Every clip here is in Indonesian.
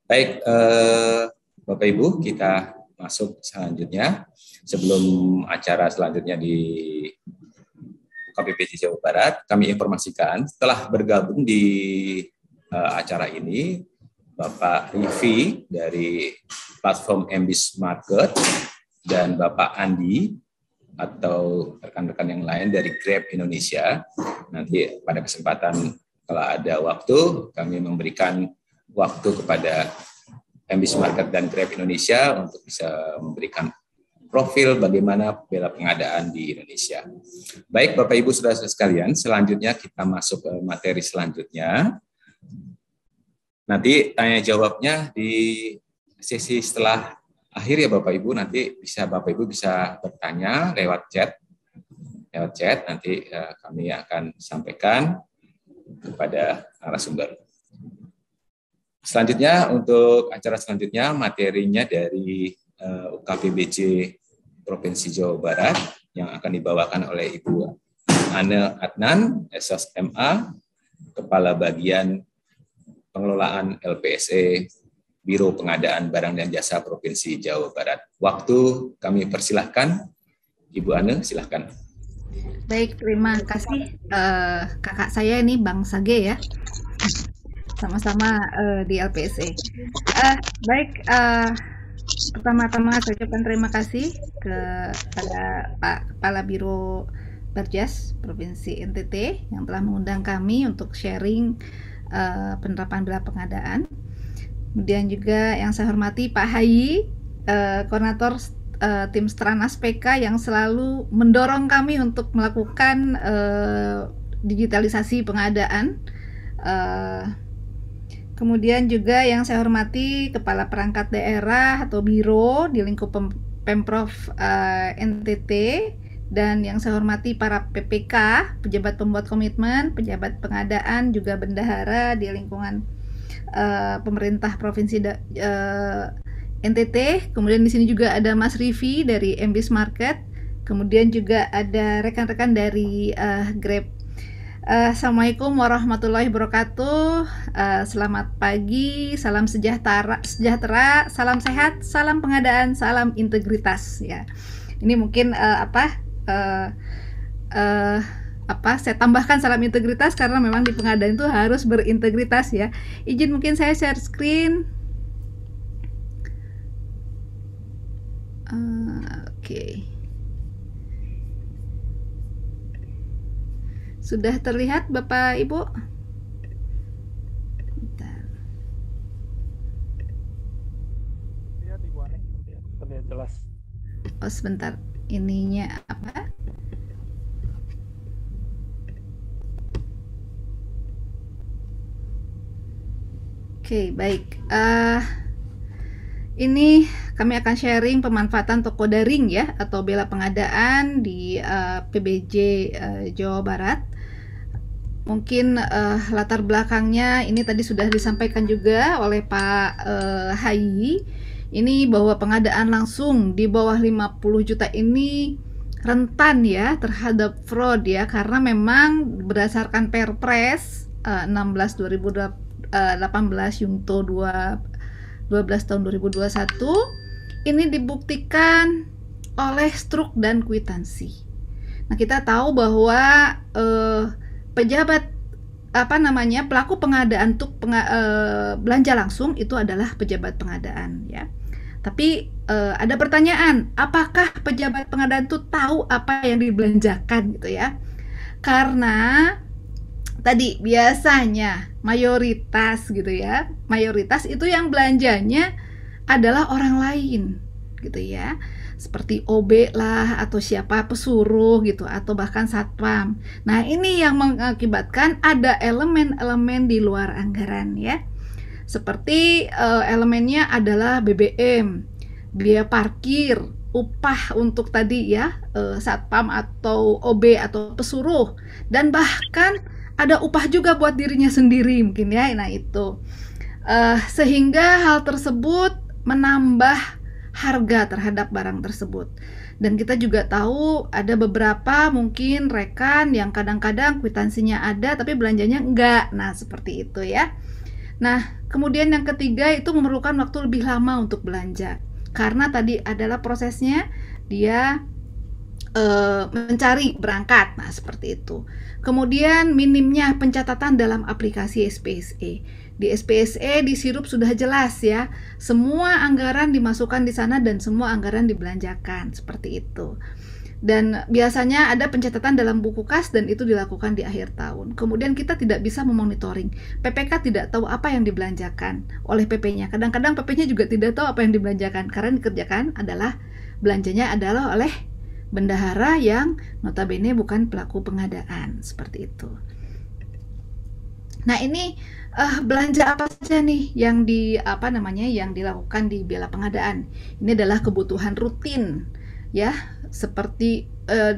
Baik, Bapak Ibu, kita masuk selanjutnya. Sebelum acara selanjutnya di KPPJ Jawa Barat, kami informasikan setelah bergabung di acara ini, Bapak Rivi dari platform MBIS Market dan Bapak Andi atau rekan-rekan yang lain dari Grab Indonesia. Nanti pada kesempatan kalau ada waktu, kami memberikan waktu kepada MBIS Market dan Grab Indonesia untuk bisa memberikan profil bagaimana bela pengadaan di Indonesia. Baik, Bapak Ibu Saudara-saudara sekalian, selanjutnya kita masuk ke materi selanjutnya. Nanti tanya jawabnya di sesi setelah akhir ya Bapak Ibu, nanti Bapak Ibu bisa bertanya lewat chat. Lewat chat nanti kami akan sampaikan kepada narasumber. Selanjutnya untuk acara selanjutnya materinya dari UKPBJ Provinsi Jawa Barat yang akan dibawakan oleh Ibu Ane Adnan, SSMA, Kepala Bagian Pengelolaan LPSE Biro Pengadaan Barang dan Jasa Provinsi Jawa Barat. Waktu kami persilahkan, Ibu Ane, silahkan. Baik, terima kasih kakak saya ini Bang Sage ya, sama-sama di LPSE. Baik, pertama-tama saya ucapkan terima kasih kepada Pak Kepala Biro Berjas Provinsi NTT yang telah mengundang kami untuk sharing penerapan bela pengadaan. Kemudian juga yang saya hormati Pak Hayi, koordinator tim Stranas PK yang selalu mendorong kami untuk melakukan digitalisasi pengadaan. Kemudian juga yang saya hormati Kepala Perangkat Daerah atau Biro di lingkup Pemprov NTT, dan yang saya hormati para PPK, pejabat pembuat komitmen, pejabat pengadaan, juga bendahara di lingkungan pemerintah Provinsi NTT. Kemudian di sini juga ada Mas Rivi dari MBIS Market. Kemudian juga ada rekan-rekan dari Grab. Assalamualaikum warahmatullahi wabarakatuh. Selamat pagi, salam sejahtera, salam sehat, salam pengadaan, salam integritas ya. Ini mungkin saya tambahkan salam integritas karena memang di pengadaan itu harus berintegritas ya. Izin mungkin saya share screen. Oke. Sudah terlihat Bapak Ibu? Bentar. Terlihat jelas. Oh sebentar, ininya apa? Oke, baik. Ini kami akan sharing pemanfaatan toko daring ya atau bela pengadaan di PBJ Jawa Barat. Mungkin latar belakangnya ini tadi sudah disampaikan juga oleh Pak Hayi. Ini bahwa pengadaan langsung di bawah 50 juta ini rentan ya terhadap fraud ya, karena memang berdasarkan Perpres 16/2018 Yungto 12 tahun 2021 ini dibuktikan oleh struk dan kwitansi. Nah, kita tahu bahwa pelaku pengadaan untuk belanja langsung itu adalah pejabat pengadaan ya. Tapi ada pertanyaan, apakah pejabat pengadaan itu tahu apa yang dibelanjakan gitu ya? Karena tadi biasanya mayoritas gitu ya, mayoritas itu yang belanjanya adalah orang lain gitu ya, seperti OB lah atau siapa pesuruh gitu atau bahkan satpam. Nah ini yang mengakibatkan ada elemen-elemen di luar anggaran ya, seperti elemennya adalah BBM, biaya parkir, upah untuk tadi ya satpam atau OB atau pesuruh, dan bahkan ada upah juga buat dirinya sendiri mungkin ya. Nah itu sehingga hal tersebut menambah harga terhadap barang tersebut. Dan kita juga tahu ada beberapa mungkin rekan yang kadang-kadang kwitansinya ada tapi belanjanya enggak. Nah seperti itu ya. Nah, kemudian yang ketiga itu memerlukan waktu lebih lama untuk belanja. Karena tadi adalah prosesnya dia mencari berangkat. Nah, seperti itu. Kemudian minimnya pencatatan dalam aplikasi SPSE. Di SPSE di sirup sudah jelas ya, semua anggaran dimasukkan di sana dan semua anggaran dibelanjakan, seperti itu. Dan biasanya ada pencatatan dalam buku kas dan itu dilakukan di akhir tahun. Kemudian kita tidak bisa memonitoring. PPK tidak tahu apa yang dibelanjakan oleh PP-nya. Kadang-kadang PP-nya juga tidak tahu apa yang dibelanjakan karena dikerjakan adalah belanjanya adalah oleh bendahara yang notabene bukan pelaku pengadaan, seperti itu. Nah, ini belanja apa saja nih yang yang dilakukan di bela pengadaan. Ini adalah kebutuhan rutin ya, seperti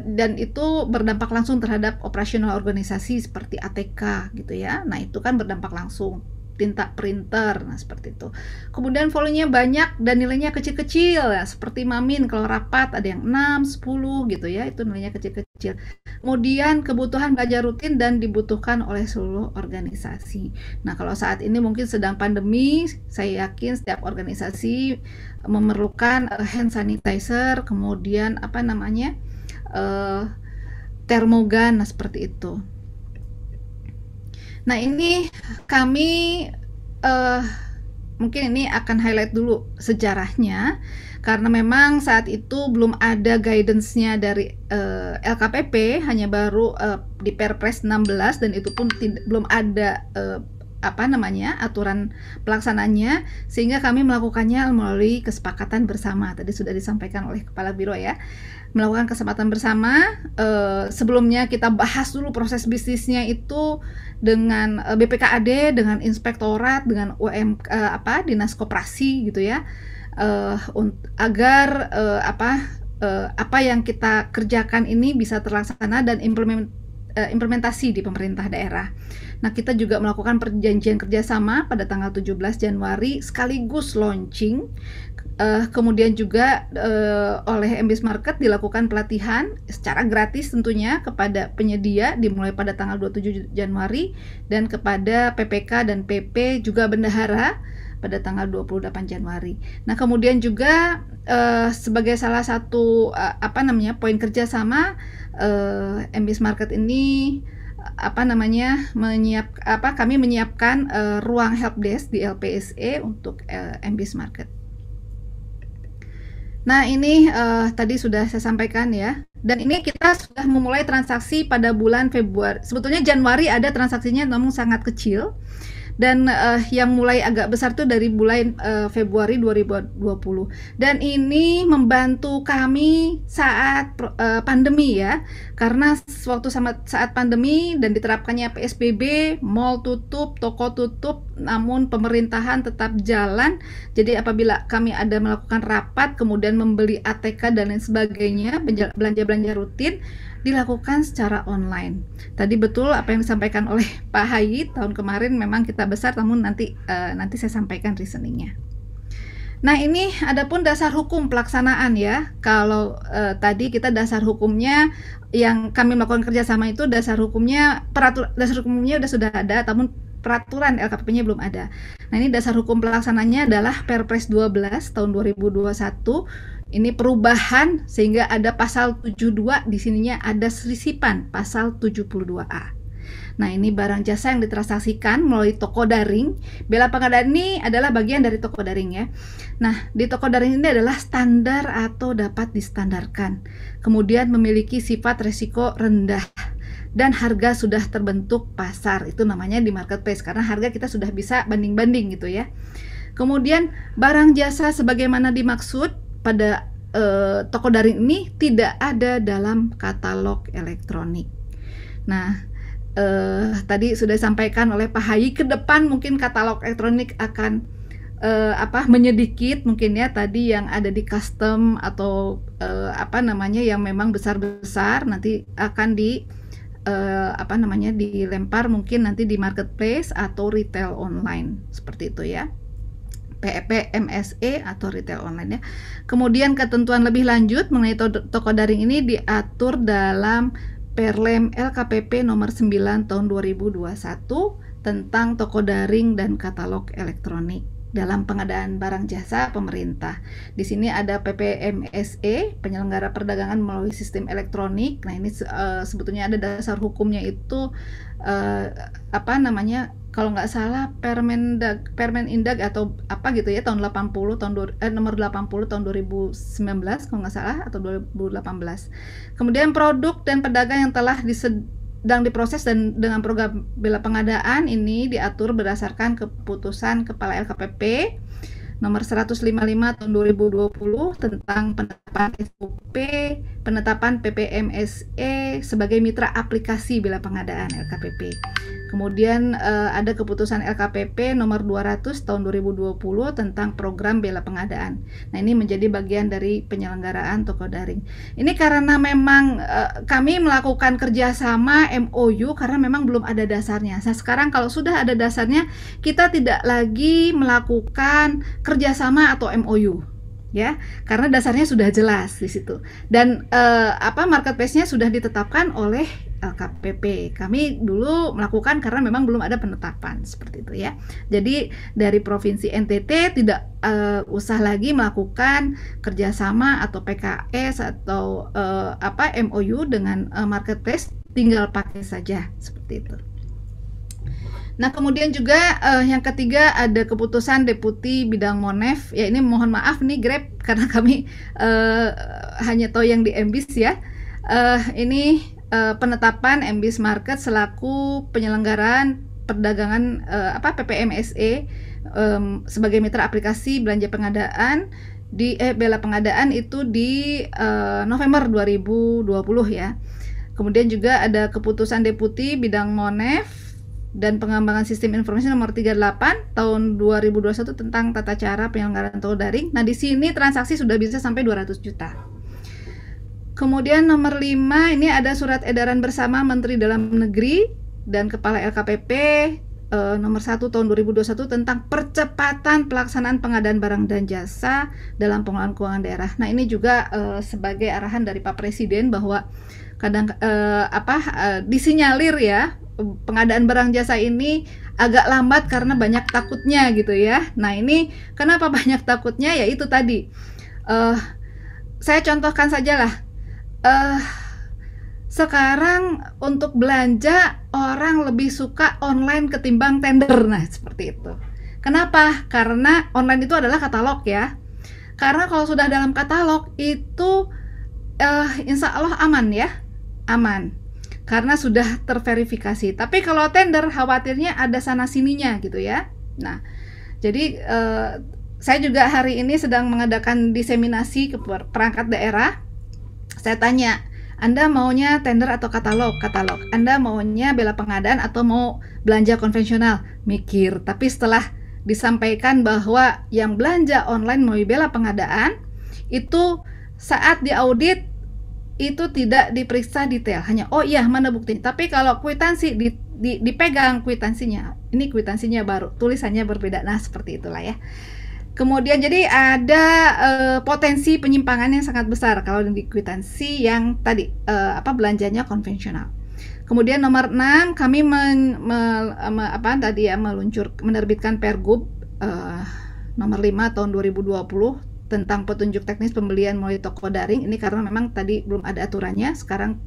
dan itu berdampak langsung terhadap operasional organisasi seperti ATK gitu ya. Nah, itu kan berdampak langsung. Tinta printer, nah seperti itu. Kemudian volumenya banyak dan nilainya kecil-kecil ya, seperti Mamin kalau rapat ada yang 6, 10 gitu ya, itu nilainya kecil-kecil. Kemudian kebutuhan belanja rutin dan dibutuhkan oleh seluruh organisasi. Nah, kalau saat ini mungkin sedang pandemi, saya yakin setiap organisasi memerlukan hand sanitizer, kemudian termogan, nah seperti itu. Nah, ini kami mungkin ini akan highlight dulu sejarahnya karena memang saat itu belum ada guidance-nya dari LKPP, hanya baru di Perpres 16 dan itu pun belum ada aturan pelaksananya, sehingga kami melakukannya melalui kesepakatan bersama. Tadi sudah disampaikan oleh Kepala Biro ya. Melakukan kesempatan bersama, sebelumnya kita bahas dulu proses bisnisnya itu dengan BPKAD, dengan inspektorat, dengan Dinas Koperasi gitu ya, agar apa yang kita kerjakan ini bisa terlaksana dan implementasi di pemerintah daerah. Nah, kita juga melakukan perjanjian kerjasama pada tanggal 17 Januari sekaligus launching. Kemudian juga oleh MBIS Market dilakukan pelatihan secara gratis tentunya kepada penyedia dimulai pada tanggal 27 Januari dan kepada PPK dan PP juga bendahara pada tanggal 28 Januari. Nah, kemudian juga sebagai salah satu poin kerjasama MBIS Market ini kami menyiapkan ruang helpdesk di LPSE untuk MBIS Market. Nah, ini tadi sudah saya sampaikan ya. Dan ini kita sudah memulai transaksi pada bulan Februari. Sebetulnya Januari ada transaksinya namun sangat kecil. Dan yang mulai agak besar tuh dari bulan Februari 2020. Dan ini membantu kami saat pandemi ya. Karena saat pandemi dan diterapkannya PSBB, mall tutup, toko tutup, namun pemerintahan tetap jalan. Jadi apabila kami ada melakukan rapat, kemudian membeli ATK dan lain sebagainya, belanja-belanja rutin, dilakukan secara online. Tadi betul apa yang disampaikan oleh Pak Hayi, tahun kemarin memang kita besar, namun nanti saya sampaikan reasoningnya. Nah, ini adapun dasar hukum pelaksanaan ya. Kalau tadi kita dasar hukumnya yang kami melakukan kerjasama itu dasar hukumnya sudah ada, namun peraturan LKPP-nya belum ada. Nah, ini dasar hukum pelaksananya adalah Perpres 12 tahun 2021. Ini perubahan sehingga ada pasal 72, di sininya ada selisipan pasal 72A. Nah, ini barang jasa yang ditransaksikan melalui toko daring. Bela pengadaan ini adalah bagian dari toko daring ya. Nah, di toko daring ini adalah standar atau dapat distandarkan. Kemudian memiliki sifat resiko rendah dan harga sudah terbentuk pasar. Itu namanya di marketplace karena harga kita sudah bisa banding-banding gitu ya. Kemudian barang jasa sebagaimana dimaksud pada toko daring ini tidak ada dalam katalog elektronik. Nah, tadi sudah disampaikan oleh Pak Hayi, ke depan mungkin katalog elektronik akan menyedikit mungkin ya, tadi yang ada di custom atau yang memang besar-besar nanti akan dilempar mungkin nanti di marketplace atau retail online seperti itu ya. PEP, MSE atau retail online ya. Kemudian ketentuan lebih lanjut mengenai toko daring ini diatur dalam Perlem LKPP nomor 9 tahun 2021 tentang toko daring dan katalog elektronik dalam pengadaan barang jasa pemerintah. Di sini ada PPMSE, penyelenggara perdagangan melalui sistem elektronik. Nah, ini sebetulnya ada dasar hukumnya itu apa namanya? Kalau nggak salah Permenindag atau apa gitu ya, tahun 80 nomor 80 tahun 2019 kalau nggak salah, atau 2018. Kemudian produk dan pedagang yang telah sedang diproses dan dengan program bela pengadaan ini diatur berdasarkan keputusan Kepala LKPP nomor 155 tahun 2020 tentang penetapan SOP penetapan PPMSE sebagai mitra aplikasi bela pengadaan LKPP. Kemudian ada keputusan LKPP nomor 200 tahun 2020 tentang program bela pengadaan. Nah, ini menjadi bagian dari penyelenggaraan toko daring. Ini karena memang kami melakukan kerjasama MOU karena memang belum ada dasarnya. Nah, sekarang kalau sudah ada dasarnya, kita tidak lagi melakukan kerjasama atau MOU. Ya, karena dasarnya sudah jelas di situ, dan marketplace-nya sudah ditetapkan oleh LKPP. Kami dulu melakukan karena memang belum ada penetapan seperti itu ya. Jadi dari provinsi NTT tidak usah lagi melakukan kerjasama atau PKS atau MOU dengan marketplace, tinggal pakai saja seperti itu. Nah, kemudian juga yang ketiga ada keputusan Deputi Bidang Monef. Ya, ini mohon maaf nih Grab karena kami hanya tahu yang di MBIS ya. Ini penetapan MBIS Market selaku penyelenggaraan perdagangan PPMSE sebagai mitra aplikasi belanja pengadaan di bela pengadaan itu di November 2020 ya. Kemudian juga ada keputusan Deputi Bidang Monef dan pengembangan sistem informasi nomor 38 tahun 2021 tentang tata cara penyelenggaraan toko daring. Nah, di sini transaksi sudah bisa sampai 200 juta. Kemudian nomor 5 ini ada surat edaran bersama Menteri Dalam Negeri dan Kepala LKPP nomor 1 tahun 2021 tentang percepatan pelaksanaan pengadaan barang dan jasa dalam pengelolaan keuangan daerah. Nah, ini juga sebagai arahan dari Pak Presiden bahwa kadang disinyalir ya, pengadaan barang jasa ini agak lambat karena banyak takutnya gitu ya. Nah, ini kenapa banyak takutnya? Ya itu tadi. Saya contohkan saja lah. Sekarang untuk belanja orang lebih suka online ketimbang tender. Nah, seperti itu. Kenapa? Karena online itu adalah katalog ya. Karena kalau sudah dalam katalog itu insya Allah aman ya. Aman. Karena sudah terverifikasi. Tapi kalau tender khawatirnya ada sana sininya gitu ya. Nah, jadi saya juga hari ini sedang mengadakan diseminasi ke perangkat daerah. Saya tanya, Anda maunya tender atau katalog? Katalog. Anda maunya bela pengadaan atau mau belanja konvensional? Mikir. Tapi setelah disampaikan bahwa yang belanja online mau bela pengadaan itu saat diaudit itu tidak diperiksa detail, hanya oh iya mana buktinya. Tapi kalau kwitansi dipegang kwitansinya, ini kwitansinya baru, tulisannya berbeda. Nah, seperti itulah ya. Kemudian jadi ada potensi penyimpangan yang sangat besar kalau di kwitansi yang tadi belanjanya konvensional. Kemudian nomor 6 kami menerbitkan Pergub nomor 5 tahun 2020 tentang petunjuk teknis pembelian melalui toko daring. Ini karena memang tadi belum ada aturannya, sekarang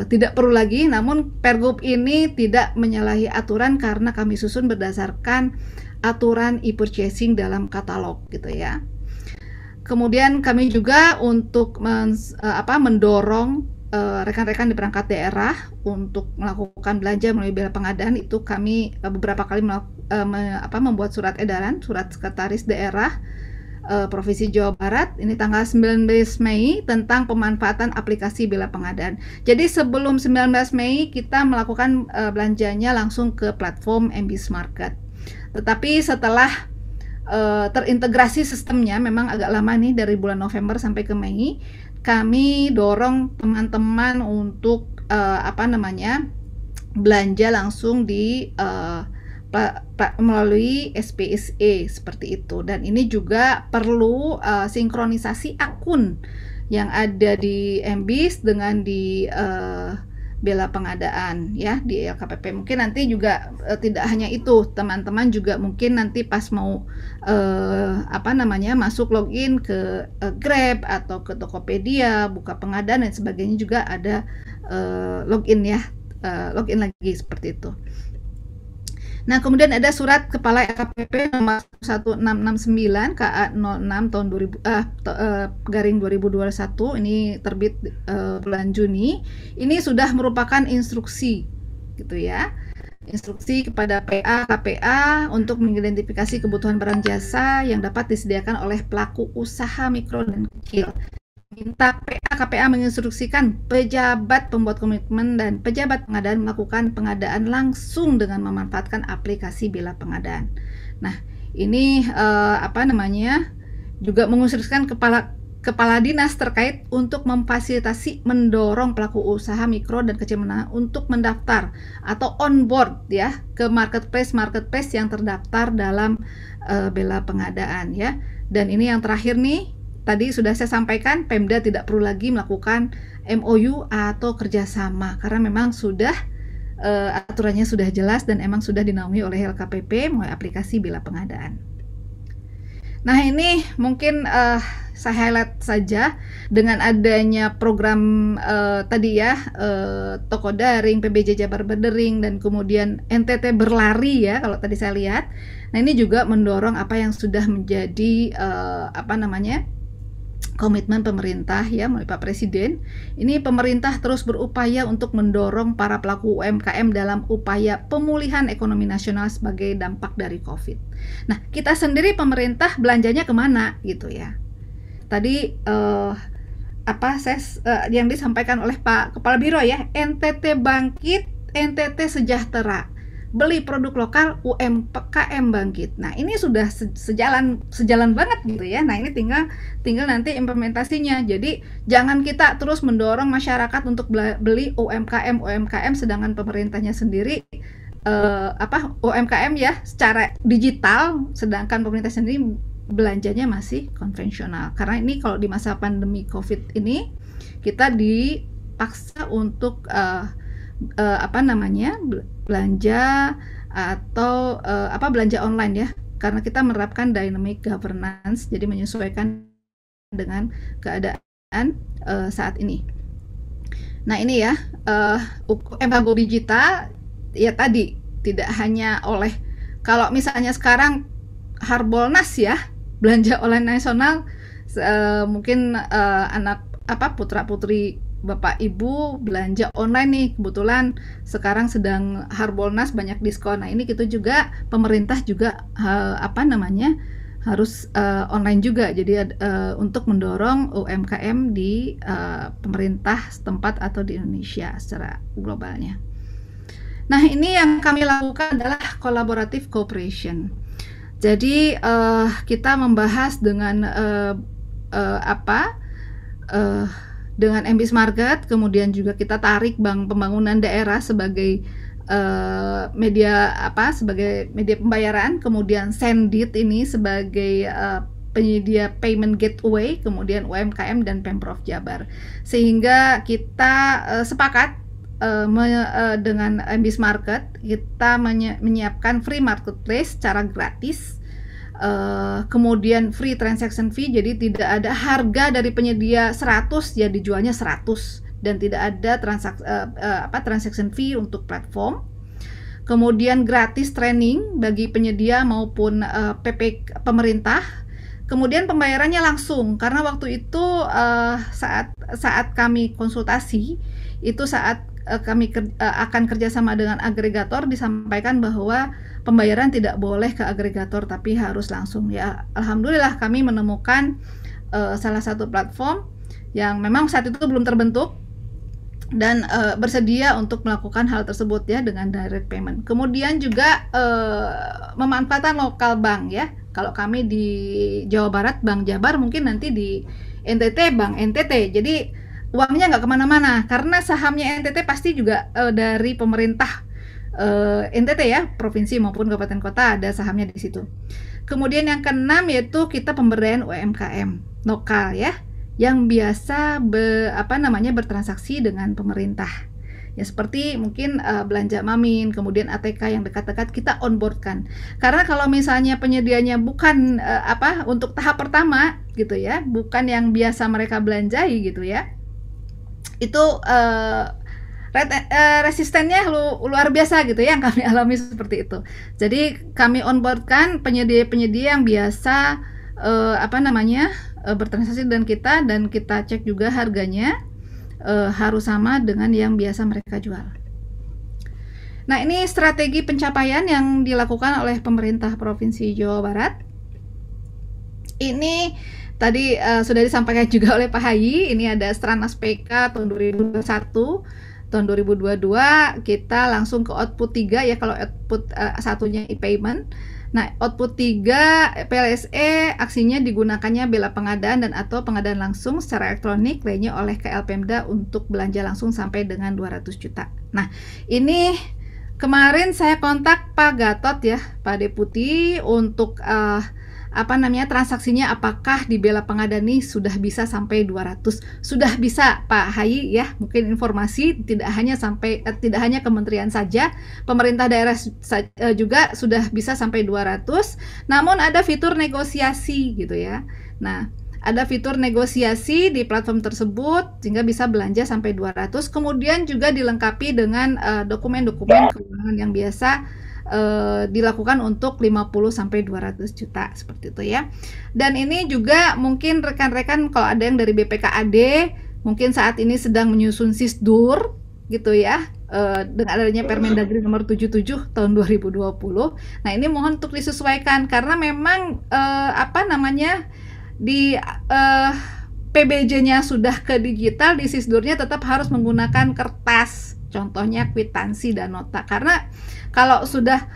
tidak perlu lagi. Namun Pergub ini tidak menyalahi aturan karena kami susun berdasarkan aturan e-purchasing dalam katalog gitu ya. Kemudian kami juga untuk mendorong rekan-rekan di perangkat daerah untuk melakukan belanja melalui bela pengadaan. Itu kami beberapa kali membuat surat edaran, surat sekretaris daerah Provinsi Jawa Barat ini tanggal 19 Mei tentang pemanfaatan aplikasi bela pengadaan. Jadi sebelum 19 Mei kita melakukan belanjanya langsung ke platform MBIS Market. Tetapi setelah terintegrasi sistemnya memang agak lama nih, dari bulan November sampai ke Mei, kami dorong teman-teman untuk belanja langsung di melalui SPSE seperti itu. Dan ini juga perlu sinkronisasi akun yang ada di MBIS dengan di bela pengadaan ya di LKPP. Mungkin nanti juga tidak hanya itu, teman-teman juga mungkin nanti pas mau masuk login ke Grab atau ke Tokopedia, buka pengadaan dan sebagainya juga ada login ya, login lagi seperti itu. Nah, kemudian ada surat Kepala LKPP nomor 1669 KA 06 tahun 2021 ini terbit bulan Juni. Ini sudah merupakan instruksi gitu ya. Instruksi kepada PA, KPA untuk mengidentifikasi kebutuhan barang jasa yang dapat disediakan oleh pelaku usaha mikro dan kecil. Minta PA, KPA menginstruksikan pejabat pembuat komitmen dan pejabat pengadaan melakukan pengadaan langsung dengan memanfaatkan aplikasi Bela Pengadaan. Nah, ini juga menginstruksikan kepala dinas terkait untuk memfasilitasi mendorong pelaku usaha mikro dan kecil menengah untuk mendaftar atau on board ya ke marketplace yang terdaftar dalam Bela Pengadaan ya. Dan ini yang terakhir nih, tadi sudah saya sampaikan, Pemda tidak perlu lagi melakukan MOU atau kerjasama karena memang sudah aturannya sudah jelas dan emang sudah dinaungi oleh LKPP melalui aplikasi Bela Pengadaan. Nah, ini mungkin saya highlight saja dengan adanya program tadi ya, Toko Daring, PBJ Jabar Berdering, dan kemudian NTT Berlari ya kalau tadi saya lihat. Nah, ini juga mendorong apa yang sudah menjadi komitmen pemerintah ya melalui Pak Presiden. Ini pemerintah terus berupaya untuk mendorong para pelaku UMKM dalam upaya pemulihan ekonomi nasional sebagai dampak dari COVID. Nah, kita sendiri pemerintah belanjanya kemana gitu ya. Tadi yang disampaikan oleh Pak Kepala Biro ya, NTT bangkit, NTT sejahtera. Beli produk lokal, UMKM bangkit. Nah, ini sudah sejalan banget gitu ya. Nah, ini tinggal nanti implementasinya. Jadi jangan kita terus mendorong masyarakat untuk beli UMKM sedangkan pemerintahnya sendiri UMKM ya secara digital, sedangkan pemerintah sendiri belanjanya masih konvensional. Karena ini kalau di masa pandemi COVID ini kita dipaksa untuk belanja atau belanja online ya, karena kita menerapkan dynamic governance, jadi menyesuaikan dengan keadaan saat ini. Nah, ini ya UMKM digital ya, tadi tidak hanya oleh, kalau misalnya sekarang Harbolnas ya, belanja online nasional, mungkin putra putri Bapak Ibu belanja online nih, kebetulan sekarang sedang Harbolnas banyak diskon. Nah, ini kita juga pemerintah juga harus online juga. Jadi untuk mendorong UMKM di pemerintah setempat atau di Indonesia secara globalnya. Nah, ini yang kami lakukan adalah collaborative cooperation. Jadi kita membahas dengan dengan MBIS Market, kemudian juga kita tarik Bank Pembangunan Daerah sebagai sebagai media pembayaran, kemudian Sendit ini sebagai penyedia payment gateway, kemudian UMKM dan Pemprov Jabar. Sehingga kita sepakat dengan MBIS Market, kita menyiapkan free marketplace secara gratis. Kemudian free transaction fee, jadi tidak ada harga dari penyedia 100 ya dijualnya 100, dan tidak ada transaction fee untuk platform. Kemudian gratis training bagi penyedia maupun pemerintah. Kemudian pembayarannya langsung, karena waktu itu saat kami konsultasi itu saat kami akan kerjasama dengan agregator, disampaikan bahwa pembayaran tidak boleh ke agregator tapi harus langsung ya. Alhamdulillah kami menemukan salah satu platform yang memang saat itu belum terbentuk dan bersedia untuk melakukan hal tersebut ya dengan direct payment. Kemudian juga memanfaatkan lokal bank ya. Kalau kami di Jawa Barat Bank Jabar, mungkin nanti di NTT Bank NTT. Jadi uangnya nggak kemana-mana karena sahamnya NTT pasti juga dari pemerintah NTT ya, provinsi maupun kabupaten kota ada sahamnya di situ. Kemudian yang keenam yaitu kita pemberdayaan UMKM lokal ya, yang biasa bertransaksi dengan pemerintah. Ya seperti mungkin belanja Mamin, kemudian ATK yang dekat-dekat kita onboardkan. Karena kalau misalnya penyedianya bukan untuk tahap pertama gitu ya, bukan yang biasa mereka belanjai gitu ya, itu resistennya luar biasa gitu ya, yang kami alami seperti itu. Jadi kami onboardkan penyedia-penyedia yang biasa bertransaksi dengan kita, dan kita cek juga harganya harus sama dengan yang biasa mereka jual. Nah, ini strategi pencapaian yang dilakukan oleh pemerintah Provinsi Jawa Barat. Ini tadi sudah disampaikan juga oleh Pak Hayi. Ini ada Stranas PK tahun 2021, tahun 2022 kita langsung ke output 3 ya, kalau output satunya e-payment. Nah, output 3 PLSE aksinya digunakannya bela pengadaan dan atau pengadaan langsung secara elektronik lainnya oleh KL Pemda untuk belanja langsung sampai dengan 200 juta. Nah, ini kemarin saya kontak Pak Gatot ya, Pak Deputi, untuk transaksinya apakah di bela pengadaan ini sudah bisa sampai 200. Sudah bisa Pak Hayi ya, mungkin informasi tidak hanya kementerian saja, pemerintah daerah juga sudah bisa sampai 200. Namun ada fitur negosiasi gitu ya. Nah, ada fitur negosiasi di platform tersebut sehingga bisa belanja sampai 200. Kemudian juga dilengkapi dengan dokumen-dokumen keuangan yang biasa dilakukan untuk 50 sampai 200 juta seperti itu ya. Dan ini juga mungkin rekan-rekan kalau ada yang dari BPKAD mungkin saat ini sedang menyusun SISDUR gitu ya, dengan adanya Permendagri nomor 77 tahun 2020. Nah, ini mohon untuk disesuaikan karena memang di PBJ-nya sudah ke digital, di SISDUR-nya tetap harus menggunakan kertas, contohnya kwitansi dan nota. Karena kalau sudah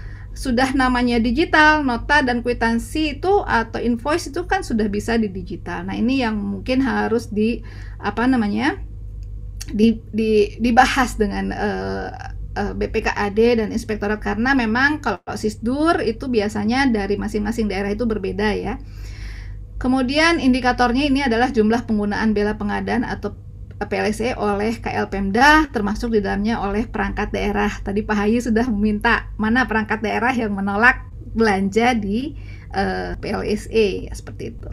namanya digital, nota dan kwitansi itu atau invoice itu kan sudah bisa di digital. Nah, ini yang mungkin harus dibahas dengan BPKAD dan inspektorat, karena memang kalau SISDUR itu biasanya dari masing-masing daerah itu berbeda ya. Kemudian indikatornya ini adalah jumlah penggunaan bela pengadaan atau PLSE oleh KL Pemda, termasuk di dalamnya oleh perangkat daerah. Tadi Pak Hayi sudah meminta mana perangkat daerah yang menolak belanja di PLSE ya, seperti itu.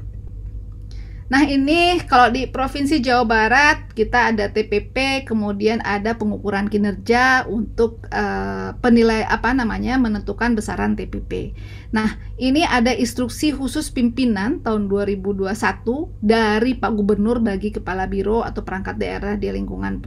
Nah, ini kalau di Provinsi Jawa Barat kita ada TPP, kemudian ada pengukuran kinerja untuk menentukan besaran TPP. Nah, ini ada instruksi khusus pimpinan tahun 2021 dari Pak Gubernur bagi Kepala Biro atau perangkat daerah di lingkungan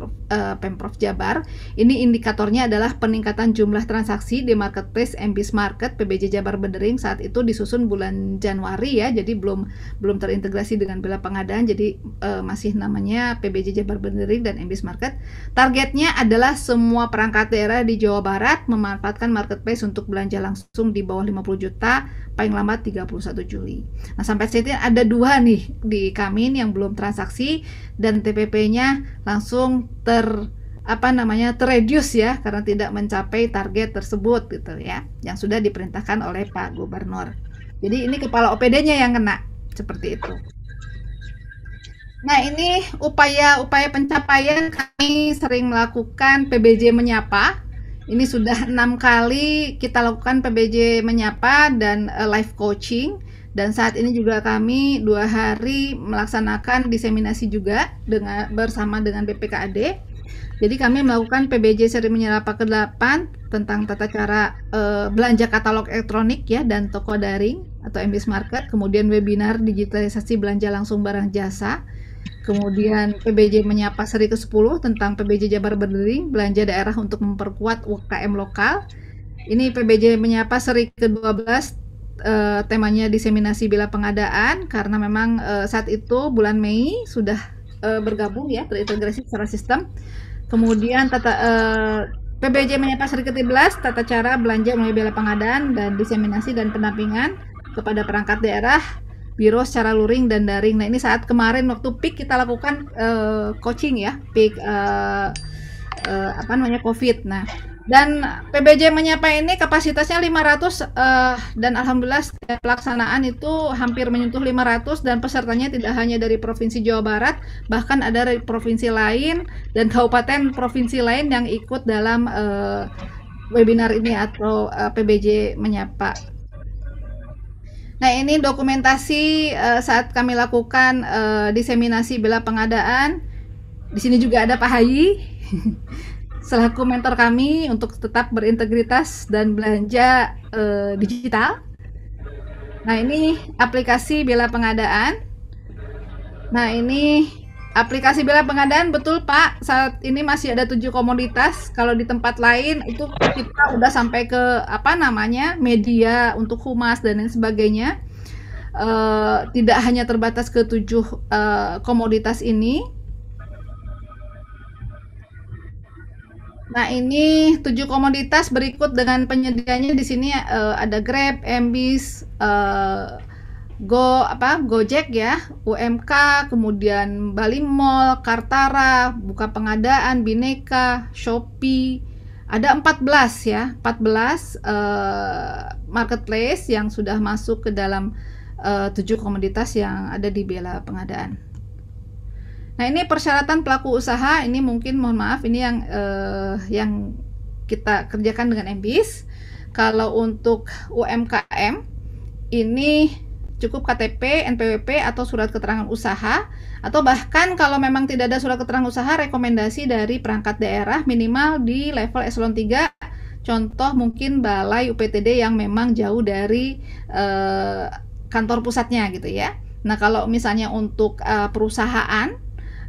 Pemprov Jabar. Ini indikatornya adalah peningkatan jumlah transaksi di marketplace MBIS Market PBJ Jabar Bedering. Saat itu disusun bulan Januari ya, jadi belum terintegrasi dengan bela pengadaan, jadi masih namanya PBJ Jabar Bedering dan MBIS Market. Targetnya adalah semua perangkat daerah di Jawa Barat memanfaatkan marketplace untuk belanja langsung di bawah 50 juta paling lambat 31 Juli. Nah, sampai saat ini ada 2 nih di kami yang belum transaksi dan TPP-nya langsung terreduce ya karena tidak mencapai target tersebut gitu ya, yang sudah diperintahkan oleh Pak Gubernur. Jadi ini kepala OPD-nya yang kena seperti itu. Nah, ini upaya pencapaian kami sering melakukan PBJ Menyapa. Ini sudah 6 kali kita lakukan PBJ Menyapa dan live coaching. Dan saat ini juga kami 2 hari melaksanakan diseminasi juga bersama dengan BPKAD. Jadi kami melakukan PBJ seri Menyapa ke-8 tentang tata cara belanja katalog elektronik ya dan toko daring atau MBIS Market. Kemudian webinar digitalisasi belanja langsung barang jasa. Kemudian PBJ Menyapa seri ke-10 tentang PBJ Jabar Bedering, belanja daerah untuk memperkuat UKM lokal. Ini PBJ Menyapa seri ke-12, temanya diseminasi bela pengadaan, karena memang saat itu bulan Mei sudah bergabung ya, terintegrasi secara sistem. Kemudian PBJ Menyapa seri ke-13, tata cara belanja melalui bela pengadaan dan diseminasi dan pendampingan kepada perangkat daerah, biro secara luring dan daring. Nah, ini saat kemarin waktu peak kita lakukan coaching ya, peak COVID. Nah, Dan PBJ Menyapa ini kapasitasnya 500 dan alhamdulillah setiap pelaksanaan itu hampir menyentuh 500 dan pesertanya tidak hanya dari Provinsi Jawa Barat, bahkan ada dari provinsi lain dan kabupaten provinsi lain yang ikut dalam webinar ini atau PBJ Menyapa. Nah, ini dokumentasi saat kami lakukan diseminasi bela pengadaan. Di sini juga ada Pak Hayi. Selaku mentor kami untuk tetap berintegritas dan belanja digital. Nah, ini aplikasi bela pengadaan. Nah, ini aplikasi bela pengadaan, betul Pak, saat ini masih ada 7 komoditas. Kalau di tempat lain itu kita udah sampai ke apa namanya media untuk humas dan lain sebagainya. Tidak hanya terbatas ke 7 komoditas ini. Nah, ini 7 komoditas berikut dengan penyedianya di sini ada Grab, Embis, Gojek ya, UMK, kemudian Bali Mall, Kartara, Buka Pengadaan, Bineka, Shopee. Ada 14 ya, 14 marketplace yang sudah masuk ke dalam 7 komoditas yang ada di bela pengadaan. Nah, ini persyaratan pelaku usaha, ini mungkin mohon maaf ini yang kita kerjakan dengan Embis. Kalau untuk UMKM ini cukup KTP, NPWP atau surat keterangan usaha, atau bahkan kalau memang tidak ada surat keterangan usaha, rekomendasi dari perangkat daerah minimal di level eselon 3. Contoh mungkin balai UPTD yang memang jauh dari kantor pusatnya gitu ya. Nah, kalau misalnya untuk perusahaan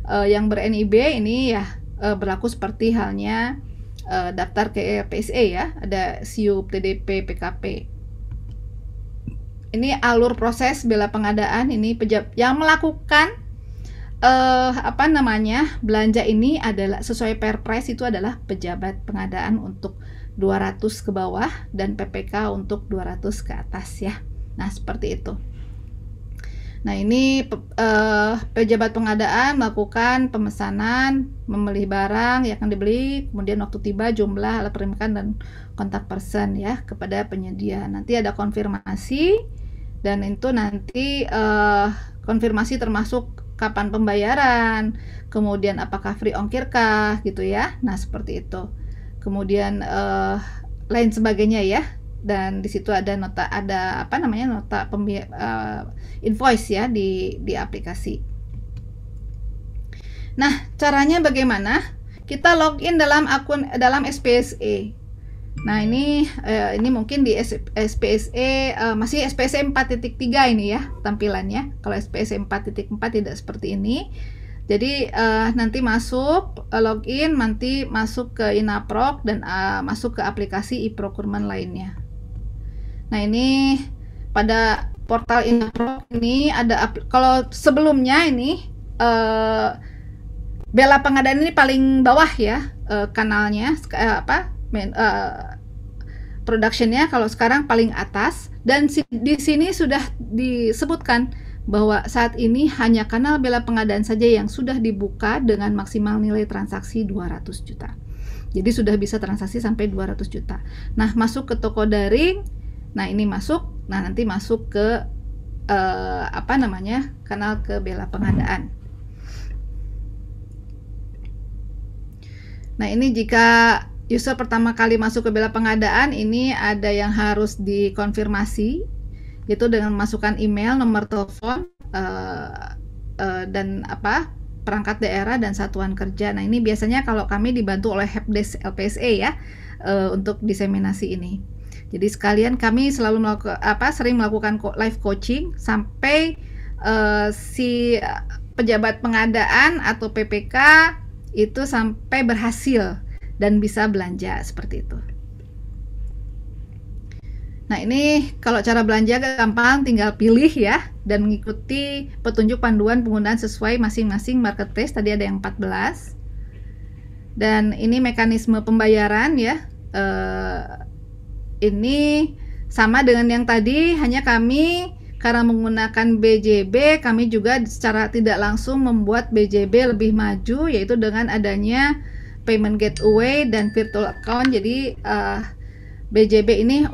yang ber-NIB ini ya berlaku seperti halnya daftar ke PSE ya, ada SIUP, TDP, PKP. Ini alur proses bela pengadaan, ini yang melakukan belanja ini adalah sesuai Perpres itu adalah pejabat pengadaan untuk 200 ke bawah dan PPK untuk 200 ke atas ya. Nah, seperti itu. Nah, ini pejabat pengadaan melakukan pemesanan, membeli barang yang akan dibeli, kemudian waktu tiba, jumlah, alat permintaan, dan kontak person ya kepada penyedia. Nanti ada konfirmasi, dan itu nanti konfirmasi termasuk kapan pembayaran, kemudian apakah free ongkir kah gitu ya. Nah, seperti itu. Kemudian lain sebagainya ya. Dan di situ ada nota invoice ya di aplikasi. Nah, caranya bagaimana? Kita login dalam SPSE. Nah, ini mungkin di SPSE masih SPSE 4.3 ini ya tampilannya. Kalau SPSE 4.4 tidak seperti ini. Jadi nanti masuk login, nanti masuk ke Inaprok dan masuk ke aplikasi e-procurement lainnya. Nah, ini pada portal Inaprok ini ada kalau sebelumnya ini bela pengadaan ini paling bawah ya kanalnya productionnya, kalau sekarang paling atas, dan di sini sudah disebutkan bahwa saat ini hanya kanal bela pengadaan saja yang sudah dibuka dengan maksimal nilai transaksi 200 juta. Jadi sudah bisa transaksi sampai 200 juta. Nah, masuk ke toko daring. Nah, ini masuk. Nah, nanti masuk ke kanal ke bela pengadaan. Nah, ini jika user pertama kali masuk ke bela pengadaan, ini ada yang harus dikonfirmasi, yaitu dengan masukkan email, nomor telepon, dan perangkat daerah dan satuan kerja. Nah, ini biasanya kalau kami dibantu oleh helpdesk LPSE ya untuk diseminasi ini. Jadi sekalian kami selalu sering melakukan live coaching sampai si pejabat pengadaan atau PPK itu sampai berhasil dan bisa belanja seperti itu. Nah, ini kalau cara belanja gampang, tinggal pilih ya dan mengikuti petunjuk panduan penggunaan sesuai masing-masing marketplace. Tadi ada yang 14. Dan ini mekanisme pembayaran ya. Ini sama dengan yang tadi, hanya kami karena menggunakan BJB, kami juga secara tidak langsung membuat BJB lebih maju, yaitu dengan adanya payment gateway dan virtual account. Jadi BJB ini,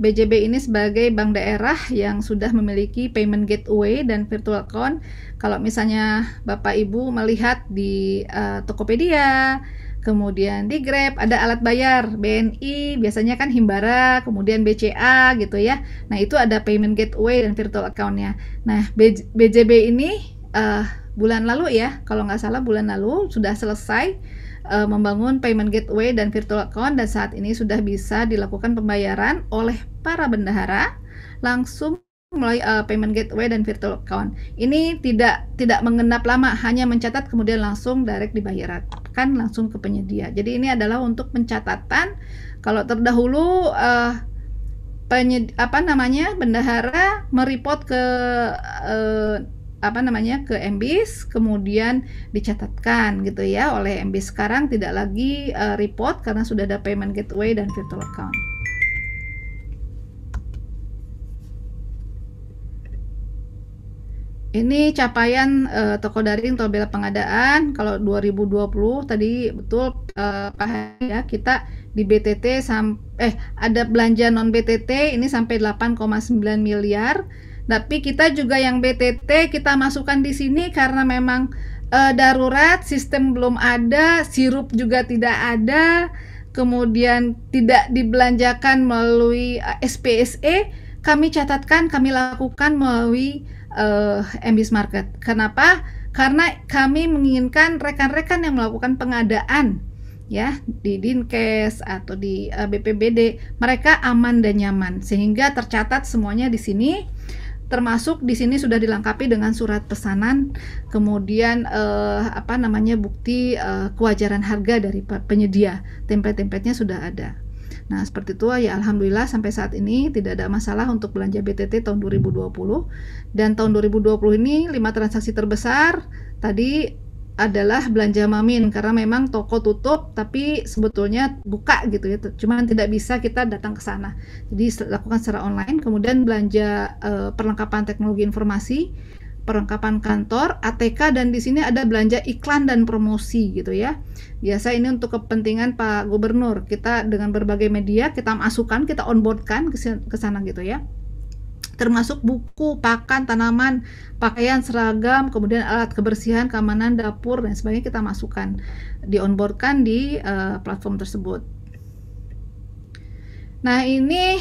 BJB ini sebagai bank daerah yang sudah memiliki payment gateway dan virtual account. Kalau misalnya Bapak Ibu melihat di Tokopedia, kemudian di Grab ada alat bayar BNI, biasanya kan Himbara, kemudian BCA gitu ya. Nah itu ada payment gateway dan virtual account-nya. Nah BJB ini bulan lalu ya, kalau nggak salah bulan lalu sudah selesai membangun payment gateway dan virtual account, dan saat ini sudah bisa dilakukan pembayaran oleh para bendahara langsung melalui payment gateway dan virtual account. Ini tidak mengendap lama, hanya mencatat kemudian langsung direct dibayarkan langsung ke penyedia. Jadi ini adalah untuk pencatatan. Kalau terdahulu bendahara mereport ke ke MBIS, kemudian dicatatkan gitu ya oleh MBIS. Sekarang tidak lagi report karena sudah ada payment gateway dan virtual account. Ini capaian toko daring atau bela pengadaan kalau 2020 tadi betul Pak Hari ya, kita di BTT ada belanja non BTT ini sampai 8,9 miliar. Tapi kita juga yang BTT kita masukkan di sini karena memang darurat, sistem belum ada, sirup juga tidak ada, kemudian tidak dibelanjakan melalui SPSE, kami catatkan, kami lakukan melalui MBIS Market. Kenapa? Karena kami menginginkan rekan-rekan yang melakukan pengadaan ya di Dinkes atau di BPBD, mereka aman dan nyaman sehingga tercatat semuanya di sini. Termasuk di sini sudah dilengkapi dengan surat pesanan, kemudian bukti kewajaran harga dari penyedia. Template-templatenya sudah ada. Nah, seperti itu ya, alhamdulillah sampai saat ini tidak ada masalah untuk belanja BTT tahun 2020. Dan tahun 2020 ini 5 transaksi terbesar tadi adalah belanja Mamin, karena memang toko tutup tapi sebetulnya buka gitu ya, cuman tidak bisa kita datang ke sana, jadi lakukan secara online. Kemudian belanja perlengkapan teknologi informasi, perlengkapan kantor, ATK, dan di sini ada belanja iklan dan promosi gitu ya. Biasa ini untuk kepentingan Pak Gubernur, kita dengan berbagai media kita masukkan, kita onboardkan ke sana gitu ya. Termasuk buku, pakan, tanaman, pakaian, seragam, kemudian alat kebersihan, keamanan, dapur, dan sebagainya kita masukkan, di-onboardkan di platform tersebut. Nah ini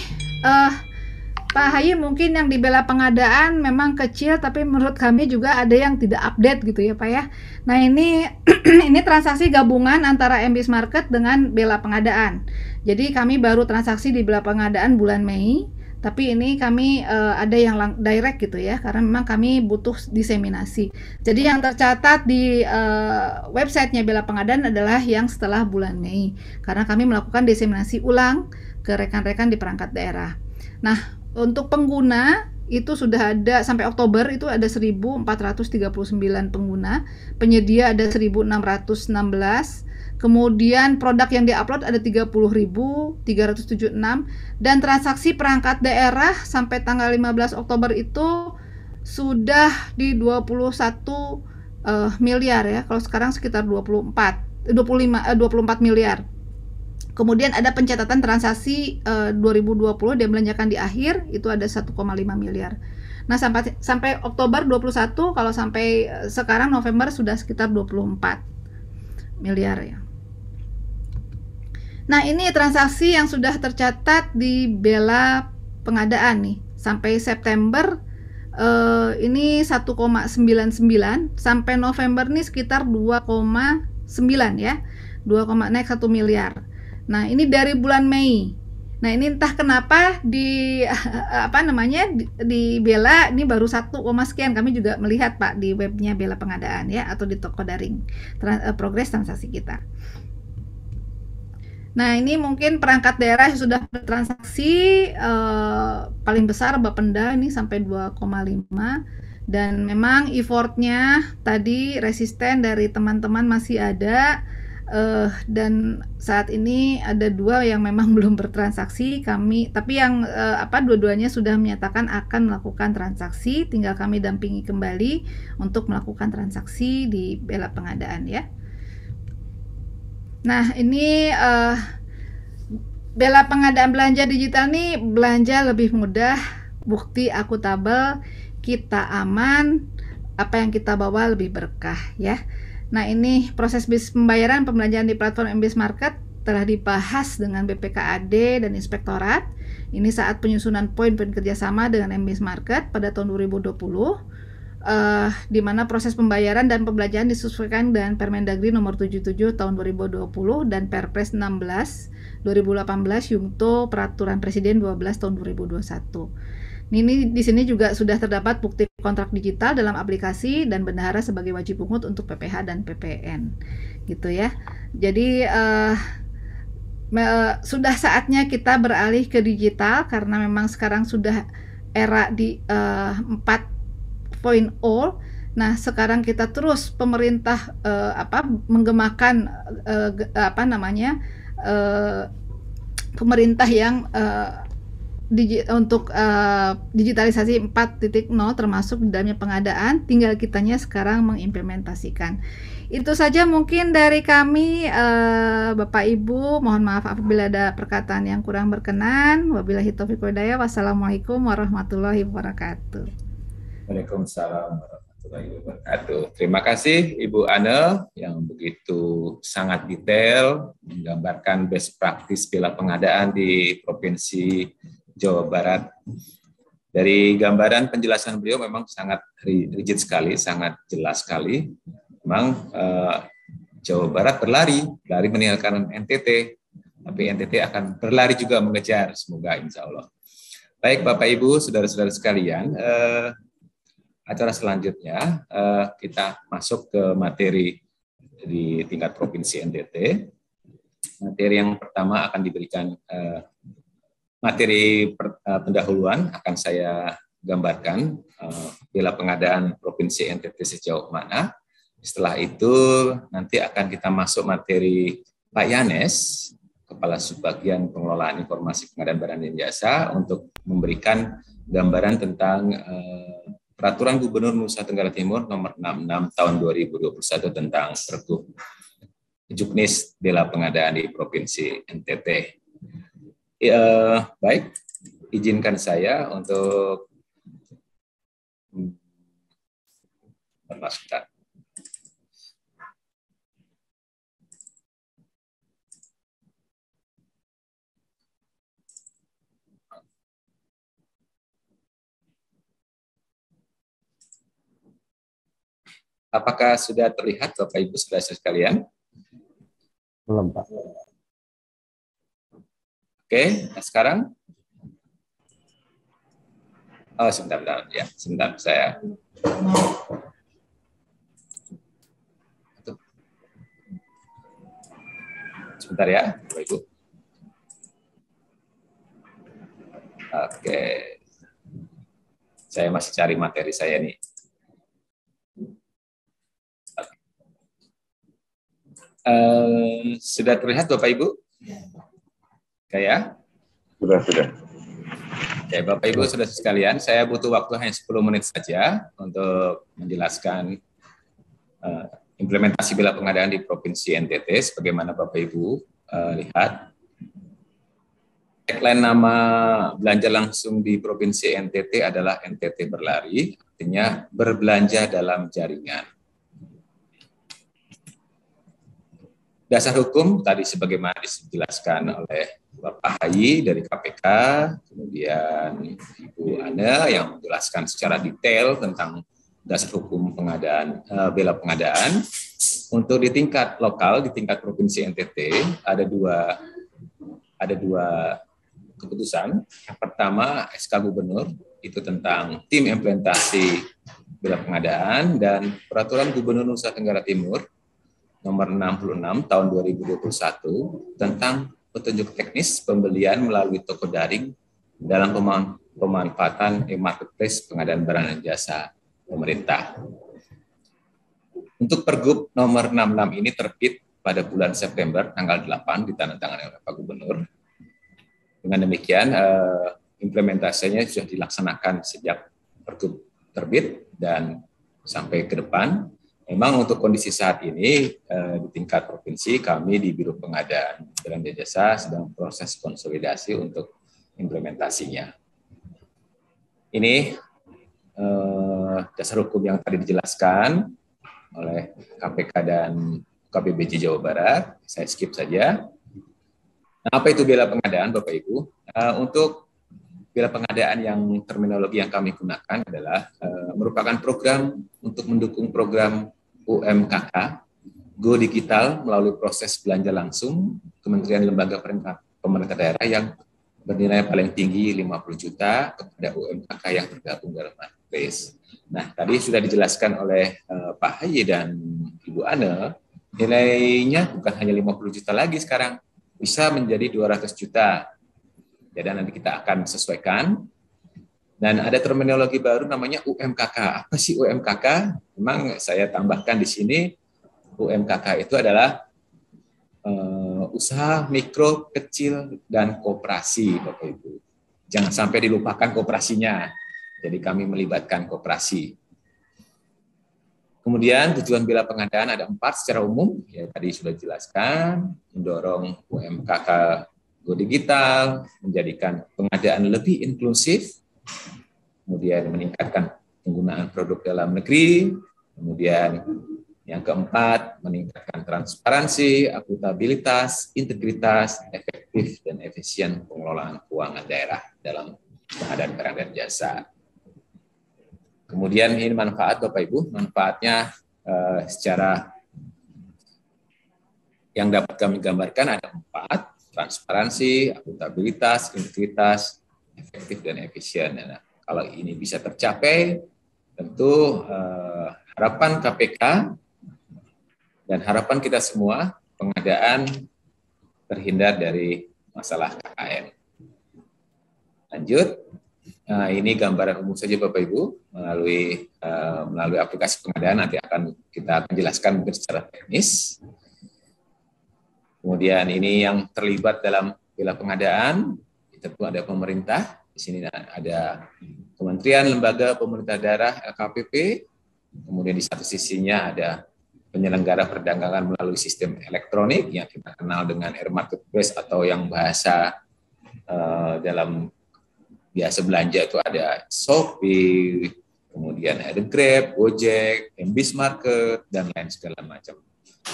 Pak Hayi, mungkin yang di bela pengadaan memang kecil, tapi menurut kami juga ada yang tidak update gitu ya Pak ya. Nah ini ini transaksi gabungan antara MBIS Market dengan bela pengadaan. Jadi kami baru transaksi di bela pengadaan bulan Mei, tapi ini kami ada yang direct gitu ya, karena memang kami butuh diseminasi. Jadi yang tercatat di websitenya bela pengadaan adalah yang setelah bulan Mei, karena kami melakukan diseminasi ulang ke rekan-rekan di perangkat daerah. Nah, untuk pengguna itu sudah ada sampai Oktober itu ada 1.439 pengguna, penyedia ada 1.616. Kemudian produk yang diupload ada 30.376, dan transaksi perangkat daerah sampai tanggal 15 Oktober itu sudah di 21 miliar ya. Kalau sekarang sekitar 24 miliar. Kemudian ada pencatatan transaksi 2020 dia belanjakan di akhir itu ada 1,5 miliar. Nah, sampai Oktober 21, kalau sampai sekarang November sudah sekitar 24 miliar ya. Nah, ini transaksi yang sudah tercatat di bela pengadaan nih. Sampai September ini 1,99, sampai November nih sekitar 2,9 ya. Naik 1 miliar. Nah, ini dari bulan Mei. Nah, ini entah kenapa di di bela ini baru 1, sekian. Kami juga melihat Pak di webnya bela pengadaan ya, atau di toko daring progres transaksi kita. Nah, ini mungkin perangkat daerah yang sudah bertransaksi paling besar Bapenda ini sampai 2,5, dan memang effortnya tadi resisten dari teman-teman masih ada, dan saat ini ada 2 yang memang belum bertransaksi tapi yang dua-duanya sudah menyatakan akan melakukan transaksi, tinggal kami dampingi kembali untuk melakukan transaksi di bela pengadaan ya. Nah, ini bela pengadaan belanja digital nih, belanja lebih mudah, bukti akuntabel, kita aman, apa yang kita bawa lebih berkah ya. Nah, ini proses pembayaran pembelanjaan di platform MBS Market telah dibahas dengan BPKAD dan Inspektorat. Ini saat penyusunan poin-poin kerjasama dengan MBS Market pada tahun 2020. Di mana proses pembayaran dan pembelanjaan disesuaikan dengan Permendagri nomor 77 tahun 2020 dan Perpres 16 2018 Yungto Peraturan Presiden 12 tahun 2021. Ini di sini juga sudah terdapat bukti kontrak digital dalam aplikasi dan bendahara sebagai wajib pungut untuk PPH dan PPN, gitu ya. Jadi sudah saatnya kita beralih ke digital karena memang sekarang sudah era di 4.0. Nah, sekarang kita terus pemerintah menggemakan pemerintah yang untuk digitalisasi 4.0 termasuk di dalamnya pengadaan, tinggal kitanya sekarang mengimplementasikan. Itu saja mungkin dari kami, Bapak Ibu, mohon maaf apabila ada perkataan yang kurang berkenan. Wabillahi taufiq wal hidayah. Wassalamualaikum warahmatullahi wabarakatuh. Waalaikumsalam warahmatullahi wabarakatuh. Terima kasih Ibu Ane yang begitu sangat detail menggambarkan best practice bela pengadaan di Provinsi Jawa Barat. Dari gambaran penjelasan beliau memang sangat rigid sekali, sangat jelas sekali. Memang Jawa Barat berlari meninggalkan NTT, tapi NTT akan berlari juga mengejar, semoga insya Allah. Baik Bapak Ibu, saudara-saudara sekalian, acara selanjutnya kita masuk ke materi di tingkat Provinsi NTT. Materi yang pertama akan diberikan materi pendahuluan akan saya gambarkan bela pengadaan Provinsi NTT sejauh mana. Setelah itu nanti akan kita masuk materi Pak Yanes, Kepala Subbagian Pengelolaan Informasi Pengadaan Barang dan Jasa, untuk memberikan gambaran tentang Peraturan Gubernur Nusa Tenggara Timur nomor 66 tahun 2021 tentang Pergub Juknis bela pengadaan di Provinsi NTT. Baik, izinkan saya untuk bermasukkan. Apakah sudah terlihat Bapak Ibu saudara sekalian? Belum, Pak. Oke, nah sekarang sebentar ya, sebentar saya. Sebentar ya, Bapak Ibu. Oke. Saya masih cari materi saya nih. Sudah terlihat Bapak Ibu? Kayak? Sudah. Oke, Bapak Ibu saudara sekalian, saya butuh waktu hanya 10 menit saja untuk menjelaskan implementasi bela pengadaan di Provinsi NTT. Sebagaimana Bapak Ibu lihat, tagline nama belanja langsung di Provinsi NTT adalah NTT berlari, artinya berbelanja dalam jaringan. Dasar hukum tadi sebagaimana dijelaskan oleh Bapak Hayi dari KPK, kemudian Ibu Ana yang menjelaskan secara detail tentang dasar hukum pengadaan bela pengadaan. Untuk di tingkat lokal, di tingkat Provinsi NTT ada dua keputusan. Yang pertama SK Gubernur itu tentang tim implementasi bela pengadaan, dan Peraturan Gubernur Nusa Tenggara Timur nomor 66 tahun 2021 tentang petunjuk teknis pembelian melalui toko daring dalam pemanfaatan e-marketplace pengadaan barang dan jasa pemerintah. Untuk Pergub nomor 66 ini terbit pada bulan September tanggal 8 ditandatangani oleh Pak Gubernur. Dengan demikian implementasinya sudah dilaksanakan sejak Pergub terbit dan sampai ke depan. Memang untuk kondisi saat ini di tingkat provinsi kami di Biro Pengadaan Barang dan Jasa sedang proses konsolidasi untuk implementasinya. Ini dasar hukum yang tadi dijelaskan oleh KPK dan KPBJ Jawa Barat. Saya skip saja. Nah, apa itu bela pengadaan, Bapak Ibu? Untuk bela pengadaan yang terminologi yang kami gunakan adalah merupakan program untuk mendukung program UMKK Go Digital melalui proses belanja langsung Kementerian Lembaga Pemerintah Daerah yang bernilai paling tinggi 50 juta kepada UMKK yang tergabung dalam marketplace. Nah, tadi sudah dijelaskan oleh Pak Haye dan Ibu Ane, nilainya bukan hanya 50 juta lagi sekarang, bisa menjadi 200 juta. Jadi nanti kita akan sesuaikan. Dan ada terminologi baru namanya UMKK. Apa sih UMKK? Memang saya tambahkan di sini, UMKK itu adalah usaha mikro, kecil, dan koperasi, Bapak Ibu. Jangan sampai dilupakan koperasinya. Jadi kami melibatkan koperasi. Kemudian tujuan bela pengadaan ada 4 secara umum, ya tadi sudah dijelaskan, mendorong UMKK Go Digital, menjadikan pengadaan lebih inklusif, kemudian meningkatkan penggunaan produk dalam negeri, kemudian yang keempat, meningkatkan transparansi, akuntabilitas, integritas, efektif, dan efisien pengelolaan keuangan daerah dalam pengadaan barang dan jasa. Kemudian ini manfaat, Bapak Ibu, manfaatnya secara yang dapat kami gambarkan ada 4, transparansi, akuntabilitas, integritas, efektif, dan efisien. Nah, kalau ini bisa tercapai, tentu harapan KPK dan harapan kita semua, pengadaan terhindar dari masalah KKN. Lanjut, ini gambaran umum saja Bapak Ibu, melalui aplikasi pengadaan nanti kita akan jelaskan mungkin secara teknis. Kemudian ini yang terlibat dalam bela pengadaan, tentu ada pemerintah, di sini ada Kementerian Lembaga Pemerintah Daerah LKPP, kemudian di satu sisinya ada penyelenggara perdagangan melalui sistem elektronik yang kita kenal dengan e-marketplace atau yang bahasa dalam biasa belanja itu ada Shopee, kemudian ada Grab, Gojek, MBIS Market, dan lain segala macam.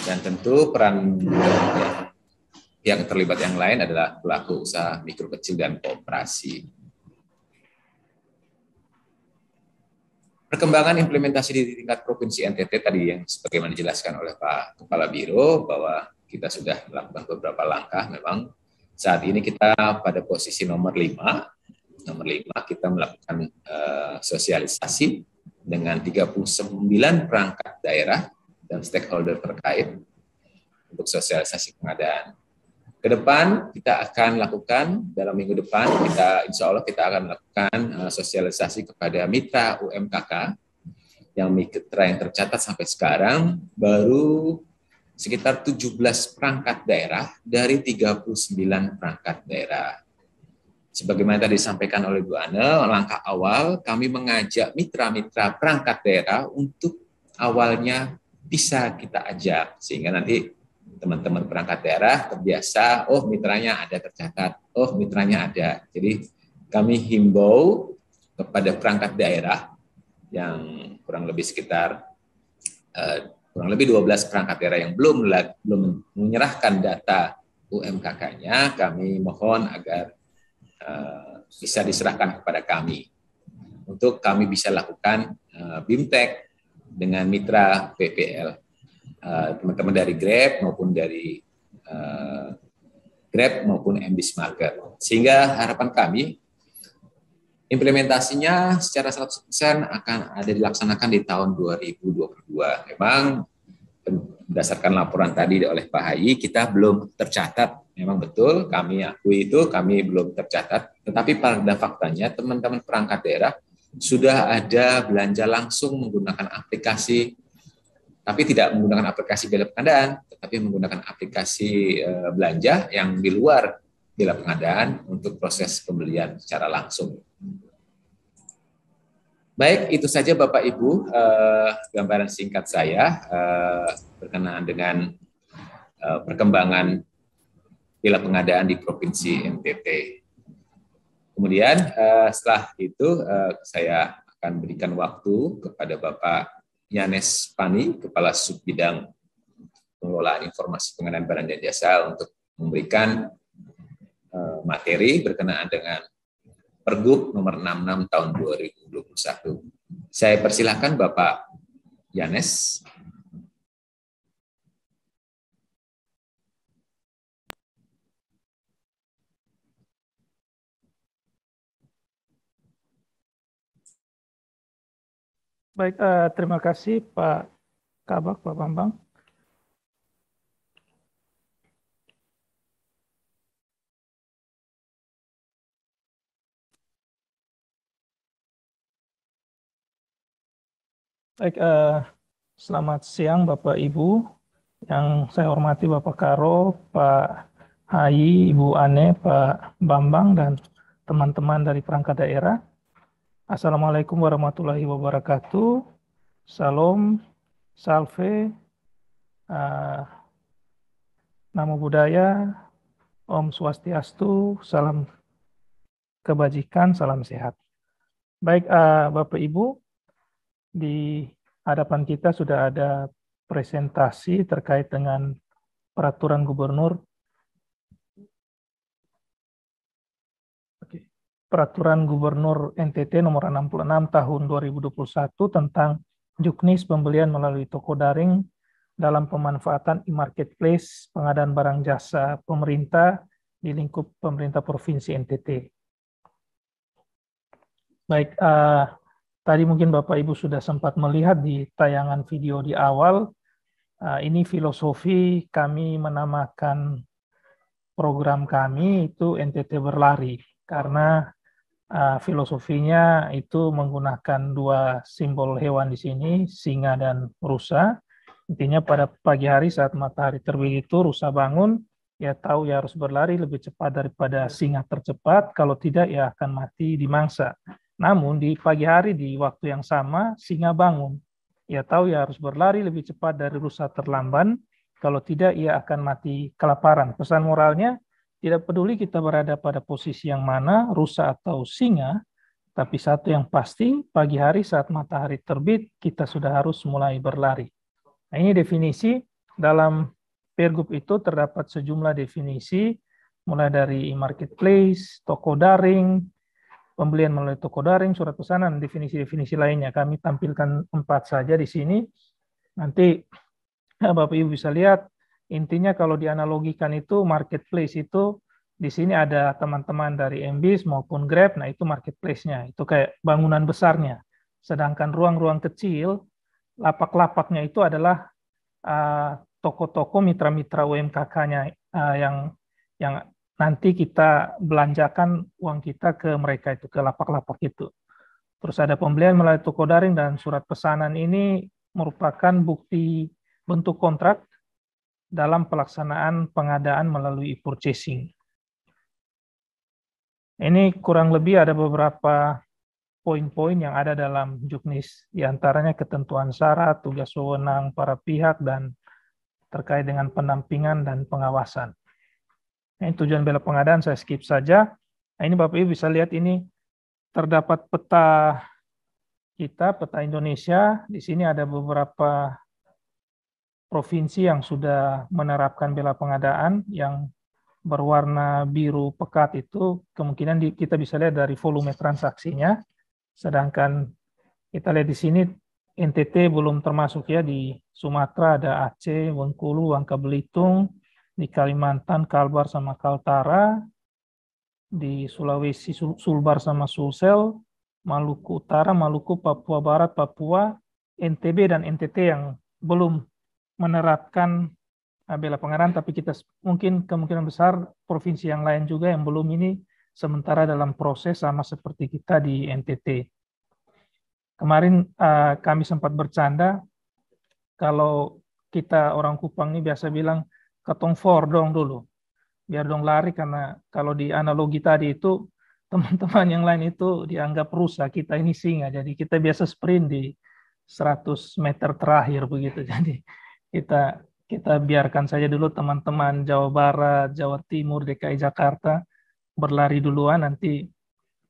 Dan tentu peran yang terlibat yang lain adalah pelaku usaha mikro kecil dan koperasi. Perkembangan implementasi di tingkat Provinsi NTT tadi yang sebagaimana dijelaskan oleh Pak Kepala Biro bahwa kita sudah melakukan beberapa langkah. Memang saat ini kita pada posisi nomor 5 kita melakukan sosialisasi dengan 39 perangkat daerah dan stakeholder terkait untuk sosialisasi pengadaan. Ke depan kita akan lakukan dalam minggu depan insya Allah kita akan melakukan sosialisasi kepada mitra UMKK yang mitra yang tercatat sampai sekarang baru sekitar 17 perangkat daerah dari 39 perangkat daerah. Sebagaimana tadi disampaikan oleh Bu Ane, langkah awal kami mengajak mitra-mitra perangkat daerah untuk awalnya bisa kita ajak sehingga nanti teman-teman perangkat daerah terbiasa, oh mitranya ada tercatat, oh mitranya ada. Jadi kami himbau kepada perangkat daerah yang kurang lebih sekitar kurang lebih 12 perangkat daerah yang belum menyerahkan data UMKK-nya, kami mohon agar bisa diserahkan kepada kami untuk kami bisa lakukan BIMTEK dengan mitra PPL. Teman-teman dari Grab maupun dari MBIS Market. Sehingga harapan kami implementasinya secara 100% akan ada dilaksanakan di tahun 2022. Memang berdasarkan laporan tadi oleh Pak Hayi, kita belum tercatat. Memang betul, kami akui itu, kami belum tercatat. Tetapi pada faktanya teman-teman perangkat daerah sudah ada belanja langsung menggunakan aplikasi, tapi tidak menggunakan aplikasi bela pengadaan, tetapi menggunakan aplikasi belanja yang di luar bela pengadaan untuk proses pembelian secara langsung. Baik, itu saja Bapak Ibu gambaran singkat saya berkenaan dengan perkembangan bila pengadaan di Provinsi NTT. Kemudian setelah itu saya akan berikan waktu kepada Bapak Yanes Pani, Kepala Subbidang Pengelolaan Informasi Pengadaan Barang dan Jasa untuk memberikan materi berkenaan dengan Pergub nomor 66 tahun 2021. Saya persilahkan Bapak Yanes. Baik, terima kasih Pak Kabak, Pak Bambang. Baik, selamat siang Bapak Ibu. Yang saya hormati Bapak Karo, Pak Hayi, Ibu Ane, Pak Bambang, dan teman-teman dari perangkat daerah. Assalamualaikum warahmatullahi wabarakatuh. Salam, salve, namo buddhaya, Om Swastiastu, salam kebajikan, salam sehat. Baik, Bapak Ibu, di hadapan kita sudah ada presentasi terkait dengan peraturan gubernur NTT nomor 66 tahun 2021 tentang juknis pembelian melalui toko daring dalam pemanfaatan e-marketplace pengadaan barang jasa pemerintah di lingkup pemerintah Provinsi NTT. Baik, tadi mungkin Bapak Ibu sudah sempat melihat di tayangan video di awal, ini filosofi kami menamakan program kami itu NTT Berlari, karena filosofinya itu menggunakan dua simbol hewan di sini, singa dan rusa. Intinya pada pagi hari saat matahari terbit itu rusa bangun, ya tahu ya harus berlari lebih cepat daripada singa tercepat, kalau tidak ya akan mati di mangsa. Namun di pagi hari di waktu yang sama singa bangun, ya tahu ya harus berlari lebih cepat dari rusa terlamban, kalau tidak ia akan mati kelaparan. Pesan moralnya, tidak peduli kita berada pada posisi yang mana, rusa atau singa, tapi satu yang pasti, pagi hari saat matahari terbit, kita sudah harus mulai berlari. Nah, ini definisi. Dalam Pergub itu terdapat sejumlah definisi, mulai dari e-marketplace, toko daring, pembelian melalui toko daring, surat pesanan, definisi-definisi lainnya. Kami tampilkan 4 saja di sini. Nanti Bapak Ibu bisa lihat, intinya kalau dianalogikan itu marketplace itu di sini ada teman-teman dari MBIS maupun Grab, nah itu marketplace-nya, itu kayak bangunan besarnya. Sedangkan ruang-ruang kecil, lapak-lapaknya itu adalah toko-toko mitra-mitra UMKK-nya yang nanti kita belanjakan uang kita ke mereka itu, ke lapak-lapak itu. Terus ada pembelian melalui toko daring dan surat pesanan ini merupakan bukti bentuk kontrak dalam pelaksanaan pengadaan melalui e-purchasing. Ini kurang lebih ada beberapa poin-poin yang ada dalam juknis, diantaranya ketentuan syarat, tugas wewenang para pihak, dan terkait dengan pendampingan dan pengawasan. Ini tujuan bela pengadaan saya skip saja. Nah, ini Bapak Ibu bisa lihat ini terdapat peta kita, peta Indonesia. Di sini ada beberapa provinsi yang sudah menerapkan bela pengadaan. Yang berwarna biru pekat itu kemungkinan kita bisa lihat dari volume transaksinya. Sedangkan kita lihat di sini NTT belum termasuk ya, di Sumatera ada Aceh, Bengkulu, Bangka Belitung, di Kalimantan Kalbar sama Kaltara, di Sulawesi Sulbar sama Sulsel, Maluku Utara, Maluku, Papua Barat, Papua, NTB dan NTT yang belum menerapkan bela pengadaan, tapi kita mungkin kemungkinan besar provinsi yang lain juga yang belum ini sementara dalam proses sama seperti kita di NTT. Kemarin kami sempat bercanda, kalau kita orang Kupang ini biasa bilang, ketong for dong dulu, biar dong lari, karena kalau di analogi tadi itu teman-teman yang lain itu dianggap rusa, kita ini singa. Jadi kita biasa sprint di 100 meter terakhir begitu. Jadi kita biarkan saja dulu teman-teman Jawa Barat, Jawa Timur, DKI Jakarta berlari duluan, nanti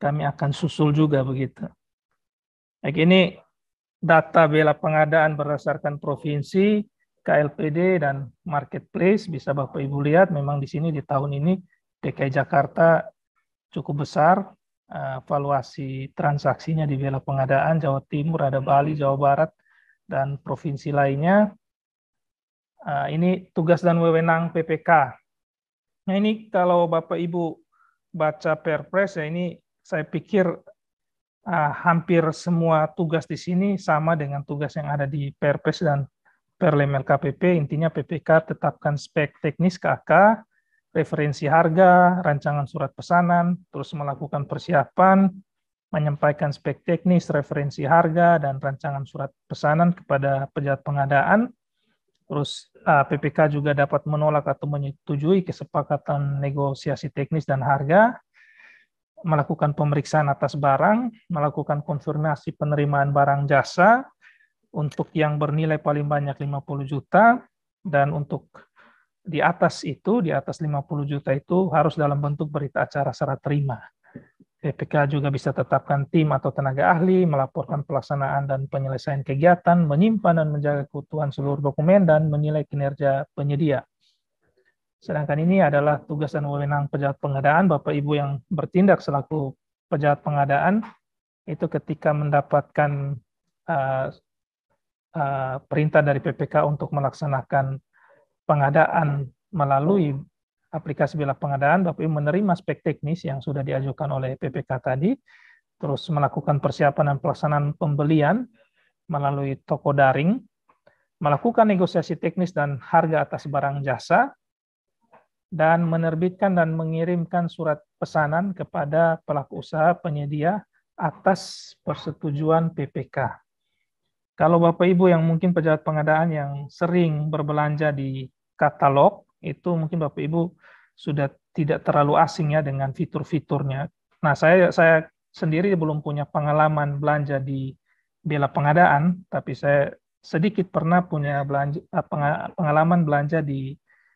kami akan susul juga begitu. Baik, ini data bela pengadaan berdasarkan provinsi, KLPD dan marketplace. Bisa Bapak Ibu lihat, memang di sini di tahun ini DKI Jakarta cukup besar, valuasi transaksinya di bela pengadaan. Jawa Timur, ada Bali, Jawa Barat, dan provinsi lainnya. Ini tugas dan wewenang PPK. Nah, ini kalau Bapak Ibu baca Perpres, ya ini saya pikir hampir semua tugas di sini sama dengan tugas yang ada di Perpres dan Perlem LKPP. Intinya PPK tetapkan spek teknis KK, referensi harga, rancangan surat pesanan, terus melakukan persiapan, menyampaikan spek teknis, referensi harga, dan rancangan surat pesanan kepada pejabat pengadaan. Terus PPK juga dapat menolak atau menyetujui kesepakatan negosiasi teknis dan harga, melakukan pemeriksaan atas barang, melakukan konfirmasi penerimaan barang jasa untuk yang bernilai paling banyak 50 juta, dan untuk di atas itu, di atas 50 juta itu harus dalam bentuk berita acara serah terima. PPK juga bisa tetapkan tim atau tenaga ahli, melaporkan pelaksanaan dan penyelesaian kegiatan, menyimpan dan menjaga keutuhan seluruh dokumen, dan menilai kinerja penyedia. Sedangkan ini adalah tugas dan wewenang pejabat pengadaan. Bapak Ibu yang bertindak selaku pejabat pengadaan, itu ketika mendapatkan perintah dari PPK untuk melaksanakan pengadaan melalui aplikasi bela pengadaan, Bapak Ibu menerima spek teknis yang sudah diajukan oleh PPK tadi, terus melakukan persiapan dan pelaksanaan pembelian melalui toko daring, melakukan negosiasi teknis dan harga atas barang jasa, dan menerbitkan dan mengirimkan surat pesanan kepada pelaku usaha penyedia atas persetujuan PPK. Kalau Bapak Ibu yang mungkin pejabat pengadaan yang sering berbelanja di katalog, itu mungkin Bapak Ibu sudah tidak terlalu asing ya dengan fitur-fiturnya. Nah, saya sendiri belum punya pengalaman belanja di bela pengadaan, tapi saya sedikit pernah punya pengalaman belanja di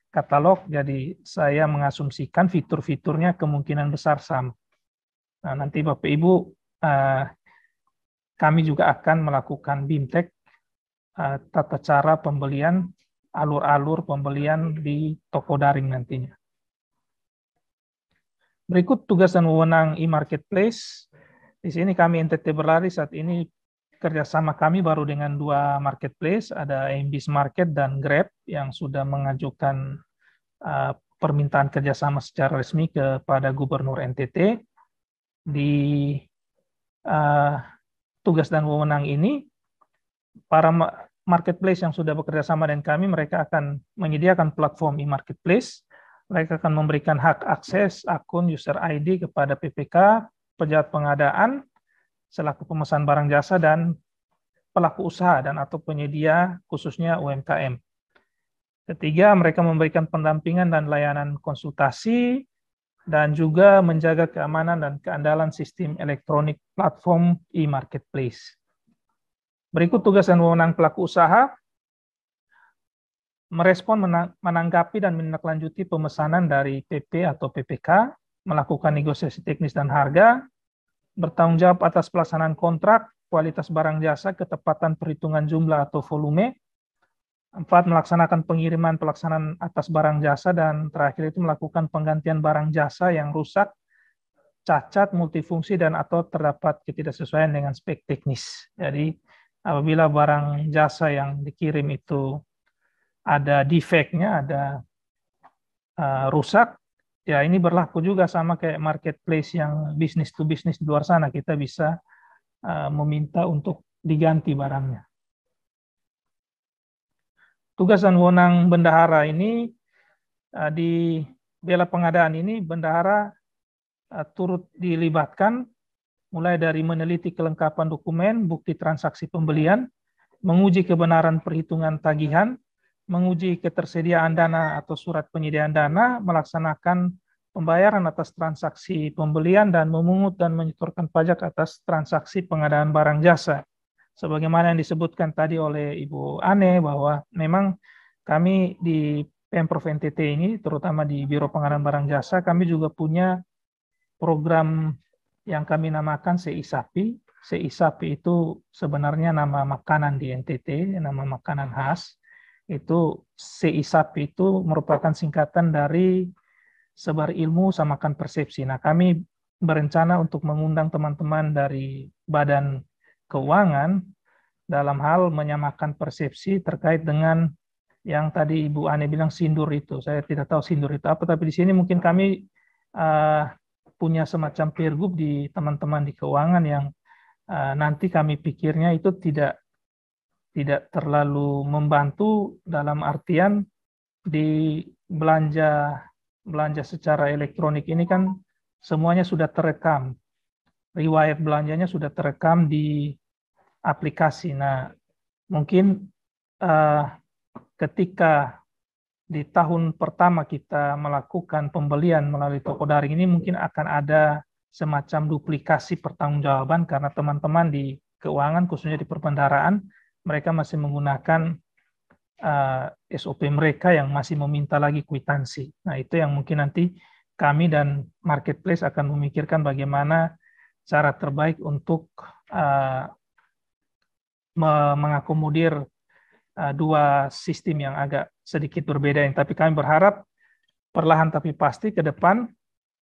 katalog, jadi saya mengasumsikan fitur-fiturnya kemungkinan besar sama. Nah, nanti Bapak Ibu, kami juga akan melakukan BIMTEK, tata cara pembelian, alur-alur pembelian di toko daring nantinya. Berikut tugas dan wewenang e-marketplace. Di sini kami NTT Berlari saat ini kerjasama kami baru dengan 2 marketplace, ada MBIS Market dan Grab yang sudah mengajukan permintaan kerjasama secara resmi kepada Gubernur NTT. Di tugas dan wewenang ini, para marketplace yang sudah bekerja sama dengan kami, mereka akan menyediakan platform e-marketplace, mereka akan memberikan hak akses akun user ID kepada PPK, pejabat pengadaan, selaku pemesan barang jasa, dan pelaku usaha dan atau penyedia khususnya UMKM. Ketiga, mereka memberikan pendampingan dan layanan konsultasi, dan juga menjaga keamanan dan keandalan sistem elektronik platform e-marketplace. Berikut tugas dan wewenang pelaku usaha: merespon, menanggapi, dan menindaklanjuti pemesanan dari PP atau PPK, melakukan negosiasi teknis dan harga, bertanggung jawab atas pelaksanaan kontrak, kualitas barang jasa, ketepatan perhitungan jumlah atau volume. 4, melaksanakan pengiriman pelaksanaan atas barang jasa, dan terakhir itu melakukan penggantian barang jasa yang rusak, cacat, multifungsi, dan atau terdapat ketidaksesuaian dengan spek teknis. Jadi apabila barang jasa yang dikirim itu ada defeknya, ada rusak, ya ini berlaku juga sama kayak marketplace yang bisnis to bisnis di luar sana, kita bisa meminta untuk diganti barangnya. Tugas dan wewenang bendahara ini, di bela pengadaan ini, bendahara turut dilibatkan mulai dari meneliti kelengkapan dokumen, bukti transaksi pembelian, menguji kebenaran perhitungan tagihan, menguji ketersediaan dana atau surat penyediaan dana, melaksanakan pembayaran atas transaksi pembelian dan memungut dan menyetorkan pajak atas transaksi pengadaan barang jasa. Sebagaimana yang disebutkan tadi oleh Ibu Ane, bahwa memang kami di Pemprov NTT ini, terutama di Biro Pengadaan Barang Jasa, kami juga punya program yang kami namakan CI-SAPI. CI-SAPI itu sebenarnya nama makanan di NTT, nama makanan khas. Itu CI-SAPI itu merupakan singkatan dari Sebar Ilmu Samakan Persepsi. Nah, kami berencana untuk mengundang teman-teman dari Badan Keuangan dalam hal menyamakan persepsi terkait dengan yang tadi Ibu Ane bilang sindur itu. Saya tidak tahu sindur itu apa, tapi di sini mungkin kami punya semacam pergub di teman-teman di keuangan yang nanti kami pikirnya itu tidak terlalu membantu dalam artian di belanja secara elektronik ini kan semuanya sudah terekam. Riwayat belanjanya sudah terekam di aplikasi. Nah, mungkin ketika di tahun pertama kita melakukan pembelian melalui toko daring ini mungkin akan ada semacam duplikasi pertanggungjawaban karena teman-teman di keuangan khususnya di perbendaharaan mereka masih menggunakan SOP mereka yang masih meminta lagi kwitansi. Nah, itu yang mungkin nanti kami dan marketplace akan memikirkan bagaimana cara terbaik untuk mengakomodir dua sistem yang agak sedikit berbeda. Tapi kami berharap perlahan tapi pasti ke depan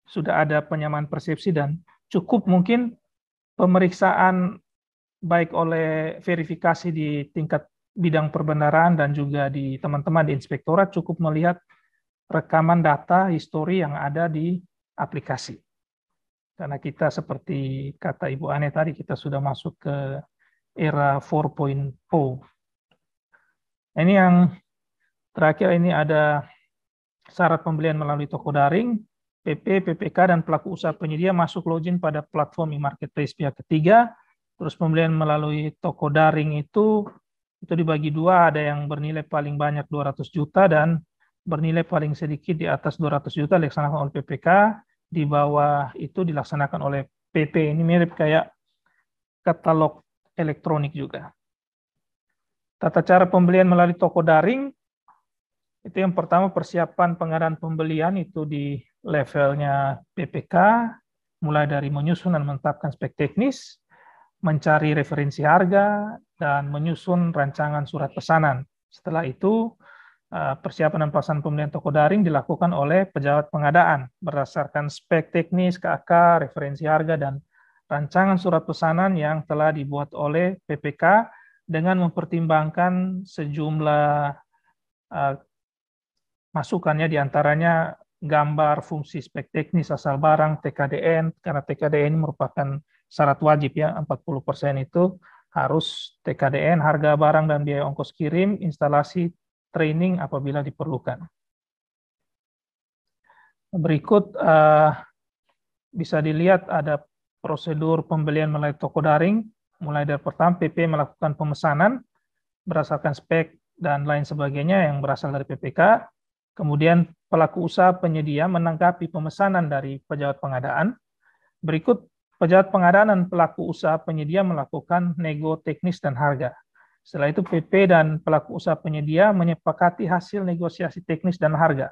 sudah ada penyamaan persepsi dan cukup mungkin pemeriksaan baik oleh verifikasi di tingkat bidang perbendaharaan dan juga di teman-teman di inspektorat cukup melihat rekaman data histori yang ada di aplikasi. Karena kita seperti kata Ibu Ane tadi, kita sudah masuk ke era 4.0. Ini yang terakhir, ini ada syarat pembelian melalui toko daring, PP, PPK, dan pelaku usaha penyedia masuk login pada platform e-marketplace pihak ketiga. Terus pembelian melalui toko daring itu dibagi dua, ada yang bernilai paling banyak 200 juta dan bernilai paling sedikit di atas 200 juta dilaksanakan oleh PPK, di bawah itu dilaksanakan oleh PP. Ini mirip kayak katalog elektronik juga. Tata cara pembelian melalui toko daring, itu yang pertama persiapan pengadaan pembelian itu di levelnya PPK, mulai dari menyusun dan menetapkan spek teknis, mencari referensi harga, dan menyusun rancangan surat pesanan. Setelah itu, persiapan dan pelaksanaan pembelian toko daring dilakukan oleh pejabat pengadaan berdasarkan spek teknis, KK, referensi harga, dan rancangan surat pesanan yang telah dibuat oleh PPK dengan mempertimbangkan sejumlah masukannya, diantaranya gambar fungsi spek teknis asal barang, TKDN, karena TKDN ini merupakan syarat wajib ya, 40% itu harus TKDN, harga barang dan biaya ongkos kirim, instalasi, training apabila diperlukan. Berikut bisa dilihat ada prosedur pembelian melalui toko daring, mulai dari pertama PP melakukan pemesanan berdasarkan spek dan lain sebagainya yang berasal dari PPK. Kemudian pelaku usaha penyedia menanggapi pemesanan dari pejabat pengadaan. Berikut pejabat pengadaan dan pelaku usaha penyedia melakukan nego teknis dan harga. Setelah itu PP dan pelaku usaha penyedia menyepakati hasil negosiasi teknis dan harga.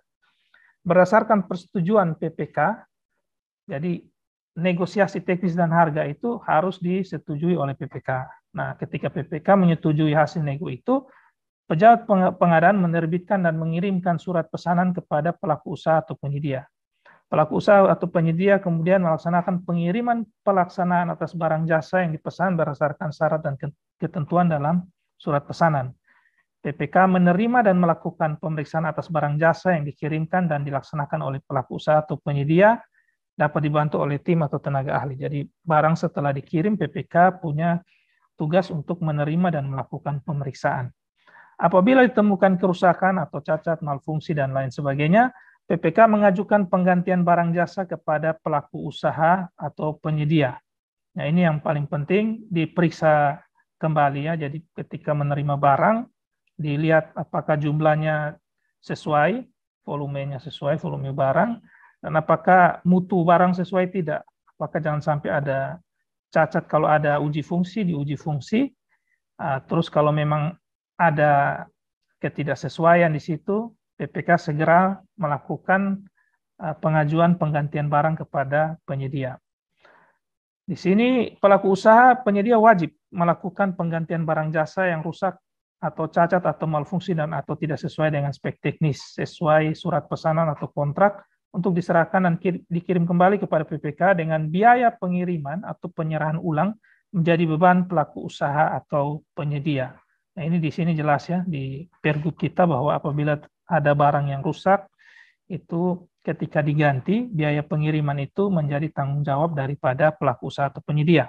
Berdasarkan persetujuan PPK, jadi negosiasi teknis dan harga itu harus disetujui oleh PPK. Nah, ketika PPK menyetujui hasil nego itu, pejabat pengadaan menerbitkan dan mengirimkan surat pesanan kepada pelaku usaha atau penyedia. Pelaku usaha atau penyedia kemudian melaksanakan pengiriman pelaksanaan atas barang jasa yang dipesan berdasarkan syarat dan ketentuan dalam surat pesanan. PPK menerima dan melakukan pemeriksaan atas barang jasa yang dikirimkan dan dilaksanakan oleh pelaku usaha atau penyedia dapat dibantu oleh tim atau tenaga ahli. Jadi barang setelah dikirim, PPK punya tugas untuk menerima dan melakukan pemeriksaan. Apabila ditemukan kerusakan atau cacat, malfungsi, dan lain sebagainya, PPK mengajukan penggantian barang jasa kepada pelaku usaha atau penyedia. Nah, ini yang paling penting, diperiksa kembali ya. Jadi ketika menerima barang, dilihat apakah jumlahnya sesuai, volumenya sesuai, volume barang, Dan apakah mutu barang sesuai tidak? Apakah jangan sampai ada cacat kalau ada uji fungsi, diuji fungsi. Terus kalau memang ada ketidaksesuaian di situ, PPK segera melakukan pengajuan penggantian barang kepada penyedia. Di sini pelaku usaha penyedia wajib melakukan penggantian barang jasa yang rusak atau cacat atau malfungsi dan atau tidak sesuai dengan spek teknis sesuai surat pesanan atau kontrak untuk diserahkan dan dikirim kembali kepada PPK dengan biaya pengiriman atau penyerahan ulang menjadi beban pelaku usaha atau penyedia. Nah, ini di sini jelas ya di Pergub kita bahwa apabila ada barang yang rusak itu ketika diganti, biaya pengiriman itu menjadi tanggung jawab daripada pelaku usaha atau penyedia.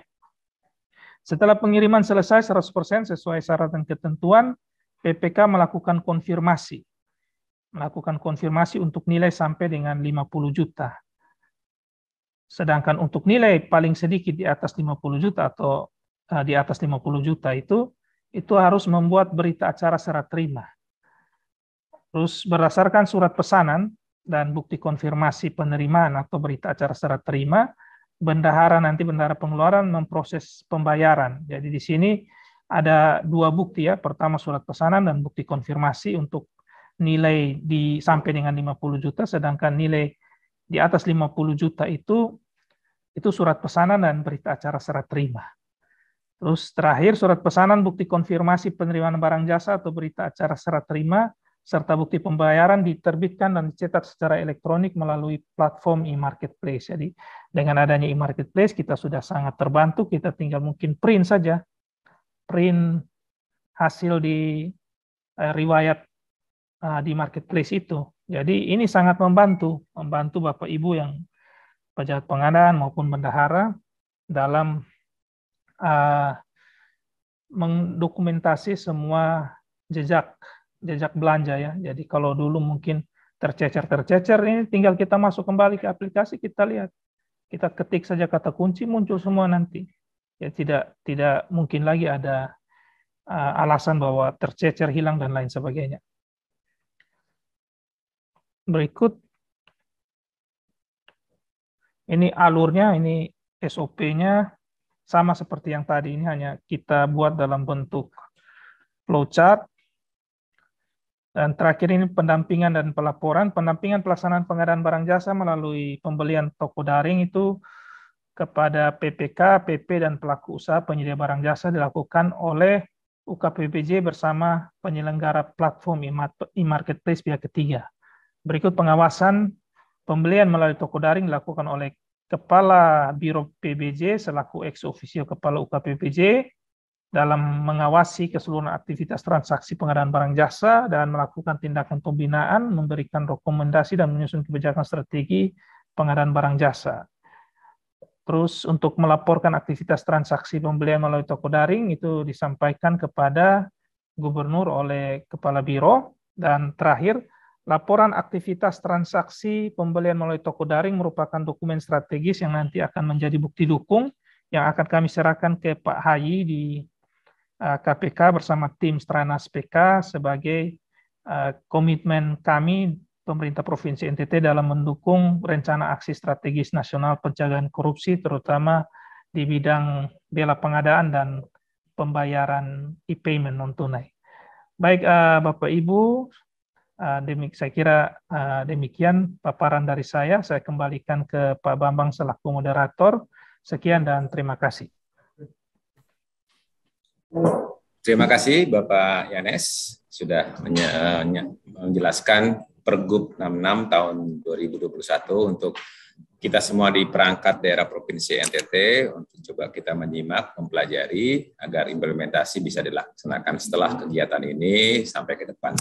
Setelah pengiriman selesai 100% sesuai syarat dan ketentuan, PPK melakukan konfirmasi. Melakukan konfirmasi untuk nilai sampai dengan 50 juta. Sedangkan untuk nilai paling sedikit di atas 50 juta atau di atas 50 juta itu harus membuat berita acara serah terima. Terus berdasarkan surat pesanan dan bukti konfirmasi penerimaan atau berita acara serah terima, bendahara pengeluaran memproses pembayaran. Jadi di sini ada dua bukti ya, pertama surat pesanan dan bukti konfirmasi untuk nilai sampai dengan 50 juta, sedangkan nilai di atas 50 juta itu surat pesanan dan berita acara serah terima. Terus terakhir surat pesanan, bukti konfirmasi penerimaan barang jasa atau berita acara serah terima, serta bukti pembayaran diterbitkan dan dicetak secara elektronik melalui platform e-marketplace. Jadi dengan adanya e-marketplace kita sudah sangat terbantu, kita tinggal mungkin print saja, print hasil di riwayat di marketplace itu. Jadi ini sangat membantu Bapak Ibu yang pejabat pengadaan maupun bendahara dalam mendokumentasi semua jejak belanja ya. Jadi kalau dulu mungkin tercecer, ini tinggal kita masuk kembali ke aplikasi, kita lihat. Kita ketik saja kata kunci, muncul semua nanti. Ya tidak mungkin lagi ada alasan bahwa tercecer, hilang dan lain sebagainya. Berikut ini alurnya, ini SOP-nya sama seperti yang tadi, ini hanya kita buat dalam bentuk flowchart. Dan terakhir ini pendampingan dan pelaporan. Pendampingan pelaksanaan pengadaan barang jasa melalui pembelian toko daring itu kepada PPK, PP, dan pelaku usaha penyedia barang jasa dilakukan oleh UKPPJ bersama penyelenggara platform e-marketplace pihak ketiga. Berikut pengawasan pembelian melalui toko daring dilakukan oleh Kepala Biro PBJ selaku ex officio Kepala UKPPJ dalam mengawasi keseluruhan aktivitas transaksi pengadaan barang jasa dan melakukan tindakan pembinaan, memberikan rekomendasi dan menyusun kebijakan strategi pengadaan barang jasa. Terus untuk melaporkan aktivitas transaksi pembelian melalui toko daring itu disampaikan kepada Gubernur oleh Kepala Biro. Dan terakhir, laporan aktivitas transaksi pembelian melalui toko daring merupakan dokumen strategis yang nanti akan menjadi bukti dukung yang akan kami serahkan ke Pak Hayi di KPK bersama tim Stranas PK sebagai komitmen kami pemerintah Provinsi NTT dalam mendukung rencana aksi strategis nasional pencegahan korupsi terutama di bidang bela pengadaan dan pembayaran e-payment non tunai. Baik Bapak Ibu, saya kira demikian paparan dari saya. Saya kembalikan ke Pak Bambang selaku moderator. Sekian dan terima kasih. Terima kasih Bapak Yanes sudah menjelaskan Pergub 66 tahun 2021 untuk kita semua di perangkat daerah Provinsi NTT untuk coba kita menyimak, mempelajari agar implementasi bisa dilaksanakan setelah kegiatan ini sampai ke depan.